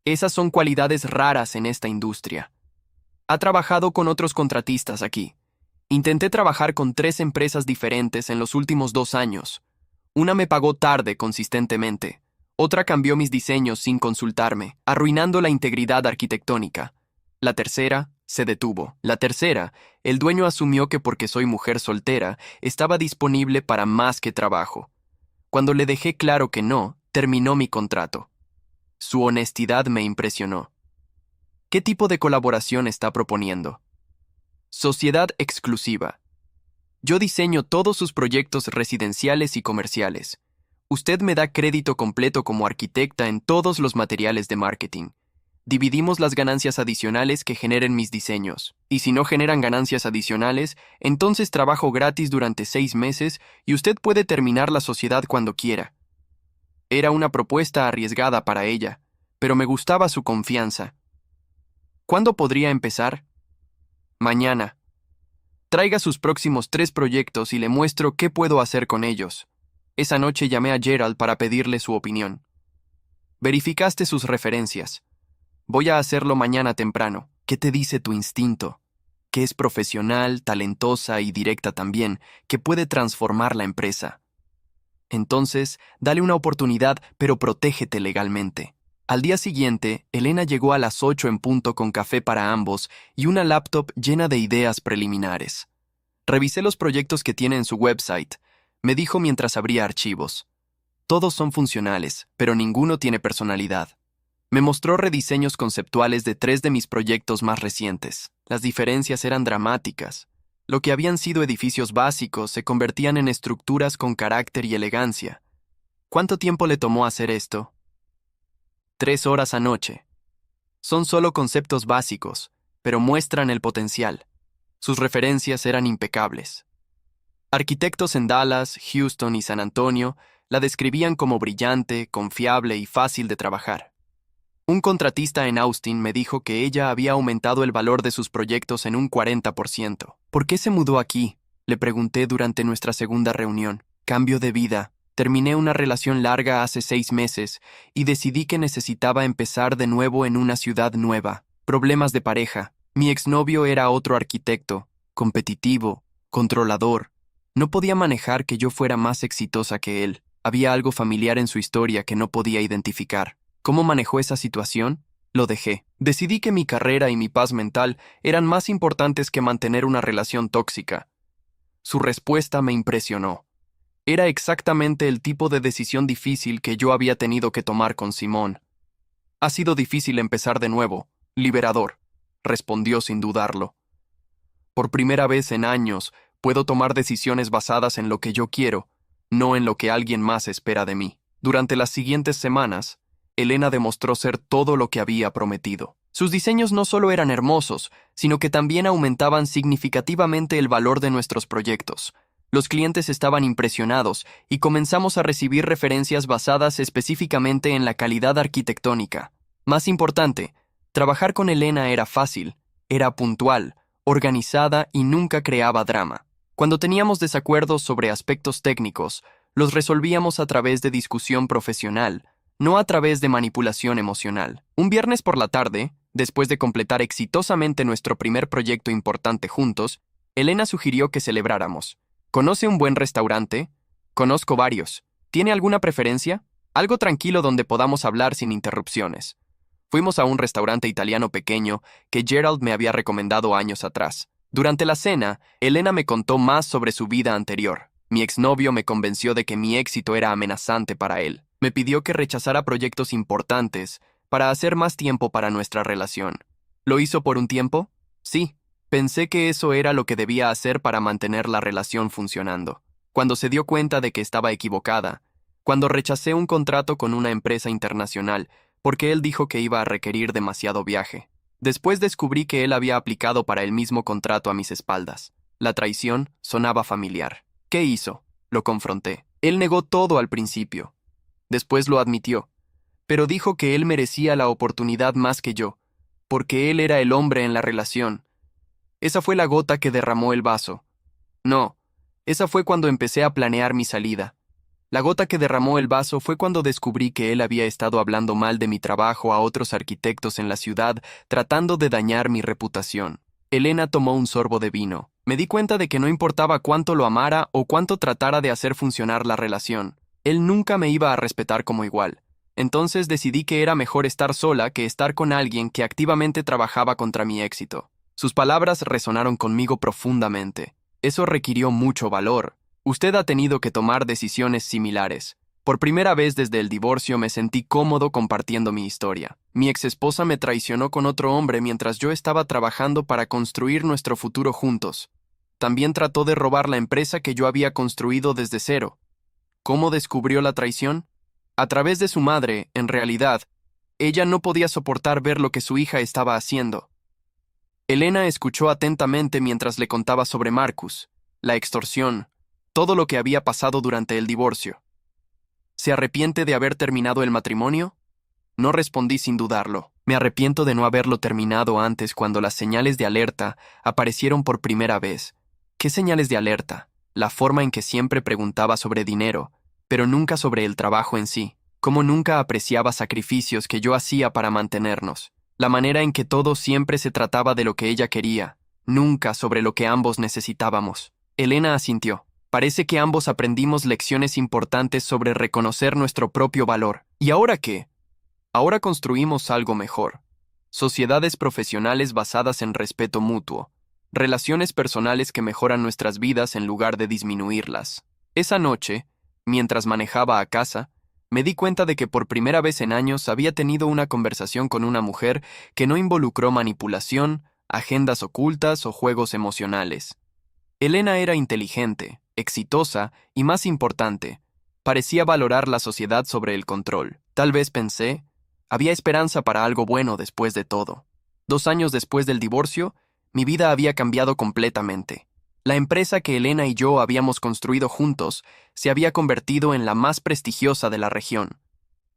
A: Esas son cualidades raras en esta industria. Ha trabajado con otros contratistas aquí. Intenté trabajar con 3 empresas diferentes en los últimos 2 años. Una me pagó tarde consistentemente. Otra cambió mis diseños sin consultarme, arruinando la integridad arquitectónica. La tercera se detuvo. La tercera, el dueño asumió que porque soy mujer soltera, estaba disponible para más que trabajo. Cuando le dejé claro que no, terminó mi contrato. Su honestidad me impresionó. ¿Qué tipo de colaboración está proponiendo? Sociedad exclusiva. Yo diseño todos sus proyectos residenciales y comerciales. Usted me da crédito completo como arquitecta en todos los materiales de marketing. Dividimos las ganancias adicionales que generen mis diseños. Y si no generan ganancias adicionales, entonces trabajo gratis durante 6 meses y usted puede terminar la sociedad cuando quiera. Era una propuesta arriesgada para ella, pero me gustaba su confianza. ¿Cuándo podría empezar? Mañana. Traiga sus próximos 3 proyectos y le muestro qué puedo hacer con ellos. Esa noche llamé a Gerald para pedirle su opinión. Verificaste sus referencias. Voy a hacerlo mañana temprano. ¿Qué te dice tu instinto? Que es profesional, talentosa y directa también, que puede transformar la empresa. Entonces, dale una oportunidad, pero protégete legalmente. Al día siguiente, Elena llegó a las 8 en punto con café para ambos y una laptop llena de ideas preliminares. Revisé los proyectos que tiene en su website, me dijo mientras abría archivos. Todos son funcionales, pero ninguno tiene personalidad. Me mostró rediseños conceptuales de 3 de mis proyectos más recientes. Las diferencias eran dramáticas. Lo que habían sido edificios básicos se convertían en estructuras con carácter y elegancia. ¿Cuánto tiempo le tomó hacer esto? 3 horas anoche. Son solo conceptos básicos, pero muestran el potencial. Sus referencias eran impecables. Arquitectos en Dallas, Houston y San Antonio la describían como brillante, confiable y fácil de trabajar. Un contratista en Austin me dijo que ella había aumentado el valor de sus proyectos en un 40%. ¿Por qué se mudó aquí? Le pregunté durante nuestra segunda reunión. Cambio de vida. Terminé una relación larga hace 6 meses y decidí que necesitaba empezar de nuevo en una ciudad nueva. Problemas de pareja. Mi exnovio era otro arquitecto, competitivo, controlador. No podía manejar que yo fuera más exitosa que él. Había algo familiar en su historia que no podía identificar. ¿Cómo manejó esa situación? Lo dejé. Decidí que mi carrera y mi paz mental eran más importantes que mantener una relación tóxica. Su respuesta me impresionó. Era exactamente el tipo de decisión difícil que yo había tenido que tomar con Simón. Ha sido difícil empezar de nuevo, liberador, respondió sin dudarlo. Por primera vez en años, puedo tomar decisiones basadas en lo que yo quiero, no en lo que alguien más espera de mí. Durante las siguientes semanas, Elena demostró ser todo lo que había prometido. Sus diseños no solo eran hermosos, sino que también aumentaban significativamente el valor de nuestros proyectos. Los clientes estaban impresionados y comenzamos a recibir referencias basadas específicamente en la calidad arquitectónica. Más importante, trabajar con Elena era fácil, era puntual, organizada y nunca creaba drama. Cuando teníamos desacuerdos sobre aspectos técnicos, los resolvíamos a través de discusión profesional, no a través de manipulación emocional. Un viernes por la tarde, después de completar exitosamente nuestro primer proyecto importante juntos, Elena sugirió que celebráramos. ¿Conoce un buen restaurante? Conozco varios. ¿Tiene alguna preferencia? Algo tranquilo donde podamos hablar sin interrupciones. Fuimos a un restaurante italiano pequeño que Gerald me había recomendado años atrás. Durante la cena, Elena me contó más sobre su vida anterior. Mi exnovio me convenció de que mi éxito era amenazante para él. Me pidió que rechazara proyectos importantes para hacer más tiempo para nuestra relación. ¿Lo hizo por un tiempo? Sí. Pensé que eso era lo que debía hacer para mantener la relación funcionando. Cuando se dio cuenta de que estaba equivocada, cuando rechacé un contrato con una empresa internacional, porque él dijo que iba a requerir demasiado viaje. Después descubrí que él había aplicado para el mismo contrato a mis espaldas. La traición sonaba familiar. ¿Qué hizo? Lo confronté. Él negó todo al principio. Después lo admitió, pero dijo que él merecía la oportunidad más que yo, porque él era el hombre en la relación. Esa fue la gota que derramó el vaso. No, esa fue cuando empecé a planear mi salida. La gota que derramó el vaso fue cuando descubrí que él había estado hablando mal de mi trabajo a otros arquitectos en la ciudad, tratando de dañar mi reputación. Elena tomó un sorbo de vino. Me di cuenta de que no importaba cuánto lo amara o cuánto tratara de hacer funcionar la relación, él nunca me iba a respetar como igual. Entonces decidí que era mejor estar sola que estar con alguien que activamente trabajaba contra mi éxito. Sus palabras resonaron conmigo profundamente. Eso requirió mucho valor. Usted ha tenido que tomar decisiones similares. Por primera vez desde el divorcio me sentí cómodo compartiendo mi historia. Mi exesposa me traicionó con otro hombre mientras yo estaba trabajando para construir nuestro futuro juntos. También trató de robar la empresa que yo había construido desde cero. ¿Cómo descubrió la traición? A través de su madre, en realidad. Ella no podía soportar ver lo que su hija estaba haciendo. Elena escuchó atentamente mientras le contaba sobre Marcus, la extorsión, todo lo que había pasado durante el divorcio. ¿Se arrepiente de haber terminado el matrimonio? No respondí sin dudarlo. Me arrepiento de no haberlo terminado antes cuando las señales de alerta aparecieron por primera vez. ¿Qué señales de alerta? La forma en que siempre preguntaba sobre dinero, pero nunca sobre el trabajo en sí. Cómo nunca apreciaba sacrificios que yo hacía para mantenernos. La manera en que todo siempre se trataba de lo que ella quería, nunca sobre lo que ambos necesitábamos. Elena asintió. Parece que ambos aprendimos lecciones importantes sobre reconocer nuestro propio valor. ¿Y ahora qué? Ahora construimos algo mejor. Sociedades profesionales basadas en respeto mutuo. Relaciones personales que mejoran nuestras vidas en lugar de disminuirlas. Esa noche, mientras manejaba a casa, me di cuenta de que por primera vez en años había tenido una conversación con una mujer que no involucró manipulación, agendas ocultas o juegos emocionales. Elena era inteligente, exitosa y, más importante, parecía valorar la sociedad sobre el control. Tal vez pensé, había esperanza para algo bueno después de todo. 2 años después del divorcio, mi vida había cambiado completamente. La empresa que Elena y yo habíamos construido juntos se había convertido en la más prestigiosa de la región.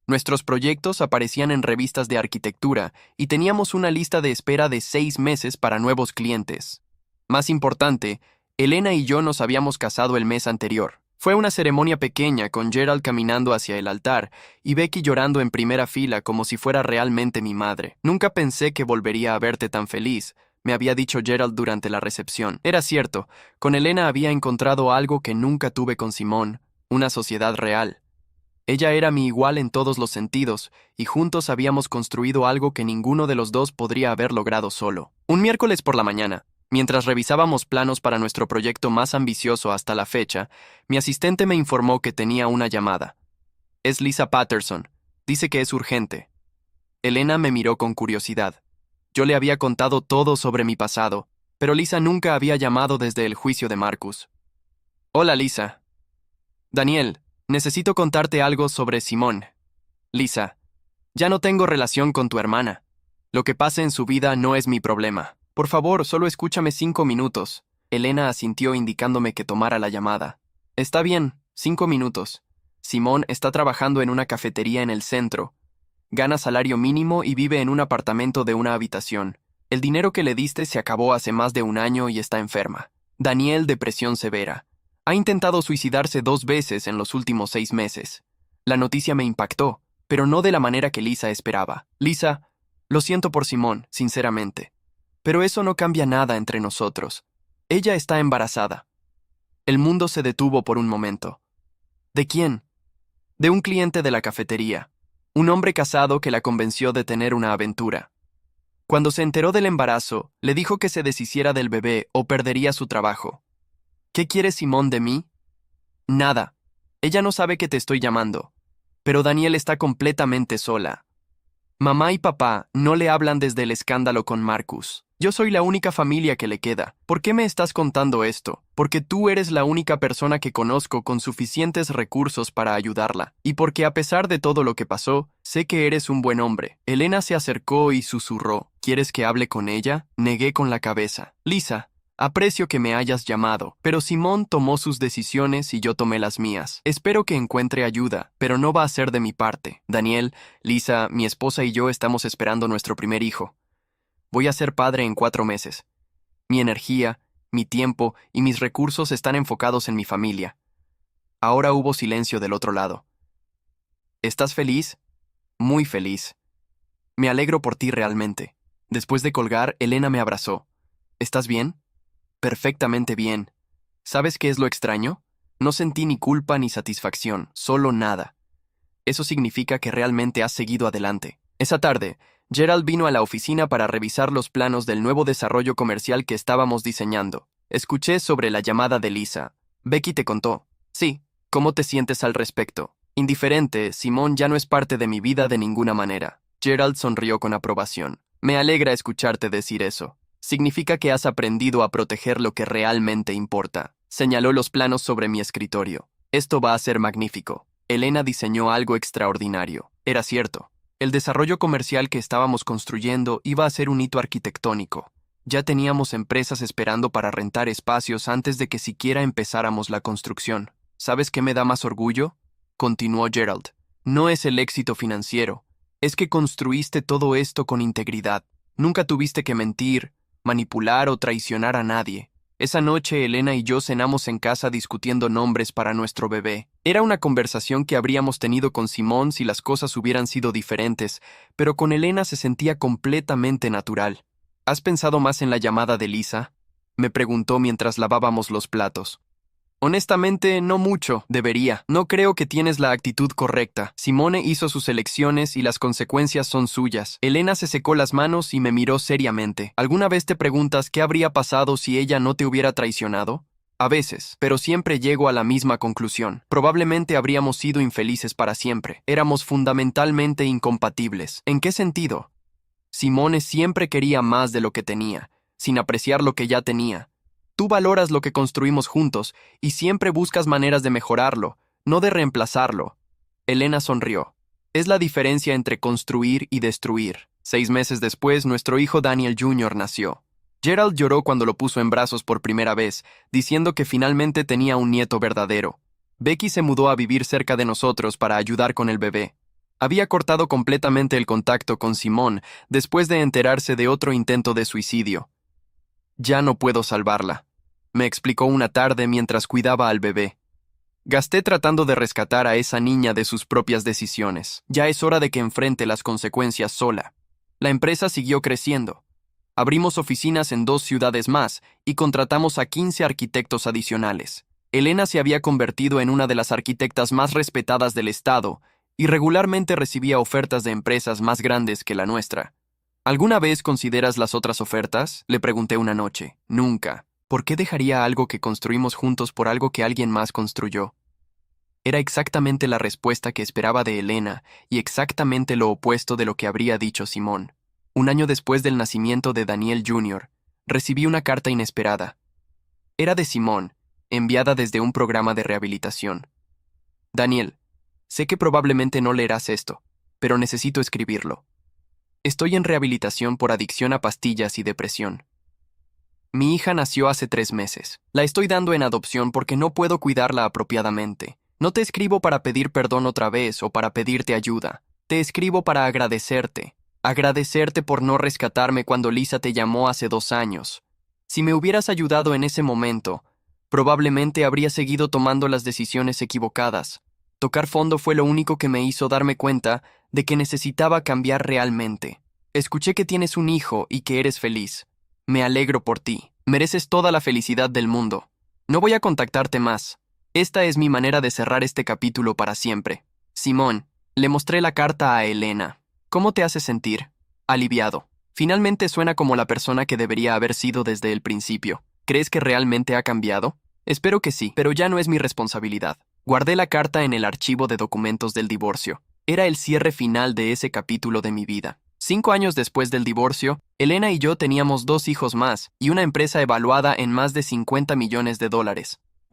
A: Nuestros proyectos aparecían en revistas de arquitectura y teníamos una lista de espera de 6 meses para nuevos clientes. Más importante, Elena y yo nos habíamos casado el mes anterior. Fue una ceremonia pequeña con Gerald caminando hacia el altar y Becky llorando en primera fila como si fuera realmente mi madre. Nunca pensé que volvería a verte tan feliz, me había dicho Gerald durante la recepción. Era cierto, con Elena había encontrado algo que nunca tuve con Simón, una sociedad real. Ella era mi igual en todos los sentidos, y juntos habíamos construido algo que ninguno de los dos podría haber logrado solo. Un miércoles por la mañana, mientras revisábamos planos para nuestro proyecto más ambicioso hasta la fecha, mi asistente me informó que tenía una llamada. Es Lisa Patterson. Dice que es urgente. Elena me miró con curiosidad. Yo le había contado todo sobre mi pasado, pero Lisa nunca había llamado desde el juicio de Marcus. Hola, Lisa. Daniel, necesito contarte algo sobre Simón. Lisa, ya no tengo relación con tu hermana. Lo que pase en su vida no es mi problema. Por favor, solo escúchame 5 minutos. Elena asintió indicándome que tomara la llamada. Está bien, 5 minutos. Simón está trabajando en una cafetería en el centro. Gana salario mínimo y vive en un apartamento de una habitación. El dinero que le diste se acabó hace más de 1 año y está enferma. Daniel, depresión severa. Ha intentado suicidarse 2 veces en los últimos 6 meses. La noticia me impactó, pero no de la manera que Lisa esperaba. Lisa, lo siento por Simón, sinceramente. Pero eso no cambia nada entre nosotros. Ella está embarazada. El mundo se detuvo por un momento. ¿De quién? De un cliente de la cafetería. Un hombre casado que la convenció de tener una aventura. Cuando se enteró del embarazo, le dijo que se deshiciera del bebé o perdería su trabajo. ¿Qué quiere Simón de mí? Nada. Ella no sabe que te estoy llamando. Pero Daniel está completamente sola. Mamá y papá no le hablan desde el escándalo con Marcus. Yo soy la única familia que le queda. ¿Por qué me estás contando esto? Porque tú eres la única persona que conozco con suficientes recursos para ayudarla. Y porque a pesar de todo lo que pasó, sé que eres un buen hombre. Elena se acercó y susurró. ¿Quieres que hable con ella? Negué con la cabeza. Lisa, aprecio que me hayas llamado, pero Simón tomó sus decisiones y yo tomé las mías. Espero que encuentre ayuda, pero no va a ser de mi parte. Daniel, Lisa, mi esposa y yo estamos esperando nuestro primer hijo. Voy a ser padre en 4 meses. Mi energía, mi tiempo y mis recursos están enfocados en mi familia. Ahora hubo silencio del otro lado. ¿Estás feliz? Muy feliz. Me alegro por ti realmente. Después de colgar, Elena me abrazó. ¿Estás bien? Perfectamente bien. ¿Sabes qué es lo extraño? No sentí ni culpa ni satisfacción, solo nada. Eso significa que realmente has seguido adelante. Esa tarde, Gerald vino a la oficina para revisar los planos del nuevo desarrollo comercial que estábamos diseñando. Escuché sobre la llamada de Lisa. Becky te contó. Sí. ¿Cómo te sientes al respecto? Indiferente, Simón ya no es parte de mi vida de ninguna manera. Gerald sonrió con aprobación. Me alegra escucharte decir eso. Significa que has aprendido a proteger lo que realmente importa. Señaló los planos sobre mi escritorio. Esto va a ser magnífico. Elena diseñó algo extraordinario. Era cierto. El desarrollo comercial que estábamos construyendo iba a ser un hito arquitectónico. Ya teníamos empresas esperando para rentar espacios antes de que siquiera empezáramos la construcción. ¿Sabes qué me da más orgullo? Continuó Gerald. No es el éxito financiero. Es que construiste todo esto con integridad. Nunca tuviste que mentir, manipular o traicionar a nadie. Esa noche Elena y yo cenamos en casa discutiendo nombres para nuestro bebé. Era una conversación que habríamos tenido con Simón si las cosas hubieran sido diferentes, pero con Elena se sentía completamente natural. ¿Has pensado más en la llamada de Lisa? Me preguntó mientras lavábamos los platos. Honestamente, no mucho, debería. No creo que tienes la actitud correcta. Simone hizo sus elecciones y las consecuencias son suyas. Elena se secó las manos y me miró seriamente. ¿Alguna vez te preguntas qué habría pasado si ella no te hubiera traicionado? A veces, pero siempre llego a la misma conclusión. Probablemente habríamos sido infelices para siempre. Éramos fundamentalmente incompatibles. ¿En qué sentido? Simone siempre quería más de lo que tenía, sin apreciar lo que ya tenía. Tú valoras lo que construimos juntos y siempre buscas maneras de mejorarlo, no de reemplazarlo. Elena sonrió. Es la diferencia entre construir y destruir. 6 meses después, nuestro hijo Daniel Jr. nació. Gerald lloró cuando lo puso en brazos por primera vez, diciendo que finalmente tenía un nieto verdadero. Becky se mudó a vivir cerca de nosotros para ayudar con el bebé. Había cortado completamente el contacto con Simón después de enterarse de otro intento de suicidio. Ya no puedo salvarla, me explicó una tarde mientras cuidaba al bebé. Gasté tratando de rescatar a esa niña de sus propias decisiones. Ya es hora de que enfrente las consecuencias sola. La empresa siguió creciendo. Abrimos oficinas en 2 ciudades más y contratamos a 15 arquitectos adicionales. Elena se había convertido en una de las arquitectas más respetadas del estado y regularmente recibía ofertas de empresas más grandes que la nuestra. ¿Alguna vez consideras las otras ofertas? Le pregunté una noche. Nunca. ¿Por qué dejaría algo que construimos juntos por algo que alguien más construyó? Era exactamente la respuesta que esperaba de Elena y exactamente lo opuesto de lo que habría dicho Simón. Un año después del nacimiento de Daniel Jr., recibí una carta inesperada. Era de Simón, enviada desde un programa de rehabilitación. Daniel, sé que probablemente no leerás esto, pero necesito escribirlo. Estoy en rehabilitación por adicción a pastillas y depresión. Mi hija nació hace 3 meses. La estoy dando en adopción porque no puedo cuidarla apropiadamente. No te escribo para pedir perdón otra vez o para pedirte ayuda. Te escribo para agradecerte. Agradecerte por no rescatarme cuando Lisa te llamó hace 2 años. Si me hubieras ayudado en ese momento, probablemente habría seguido tomando las decisiones equivocadas. Tocar fondo fue lo único que me hizo darme cuenta de que necesitaba cambiar realmente. Escuché que tienes un hijo y que eres feliz. Me alegro por ti. Mereces toda la felicidad del mundo. No voy a contactarte más. Esta es mi manera de cerrar este capítulo para siempre. Simón, le mostré la carta a Elena. ¿Cómo te hace sentir? Aliviado. Finalmente suena como la persona que debería haber sido desde el principio. ¿Crees que realmente ha cambiado? Espero que sí, pero ya no es mi responsabilidad. Guardé la carta en el archivo de documentos del divorcio. Era el cierre final de ese capítulo de mi vida. 5 años después del divorcio, Elena y yo teníamos 2 hijos más y una empresa evaluada en más de $50 millones.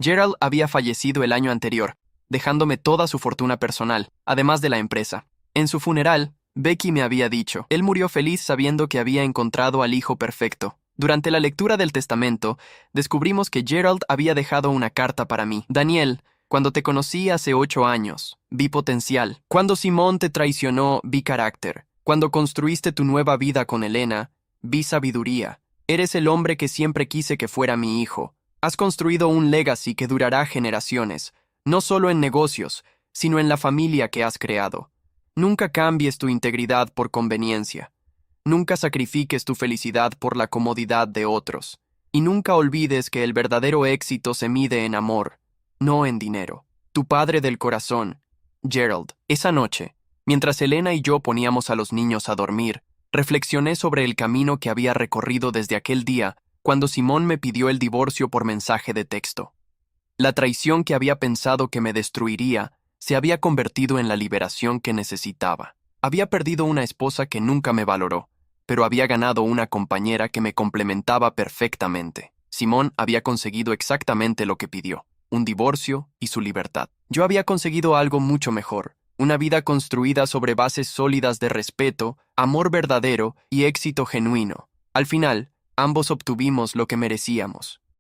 A: Gerald había fallecido el año anterior, dejándome toda su fortuna personal, además de la empresa. En su funeral, Becky me había dicho, él murió feliz sabiendo que había encontrado al hijo perfecto. Durante la lectura del testamento, descubrimos que Gerald había dejado una carta para mí. Daniel, cuando te conocí hace 8 años, vi potencial. Cuando Simón te traicionó, vi carácter. Cuando construiste tu nueva vida con Elena, vi sabiduría. Eres el hombre que siempre quise que fuera mi hijo. Has construido un legacy que durará generaciones, no solo en negocios, sino en la familia que has creado. Nunca cambies tu integridad por conveniencia. Nunca sacrifiques tu felicidad por la comodidad de otros. Y nunca olvides que el verdadero éxito se mide en amor, no en dinero. Tu padre del corazón, Gerald. Esa noche, mientras Elena y yo poníamos a los niños a dormir, reflexioné sobre el camino que había recorrido desde aquel día cuando Simón me pidió el divorcio por mensaje de texto. La traición que había pensado que me destruiría se había convertido en la liberación que necesitaba. Había perdido una esposa que nunca me valoró, pero había ganado una compañera que me complementaba perfectamente. Simón había conseguido exactamente lo que pidió, un divorcio y su libertad. Yo había conseguido algo mucho mejor, una vida construida sobre bases sólidas de respeto, amor verdadero y éxito genuino. Al final, ambos obtuvimos lo que merecíamos.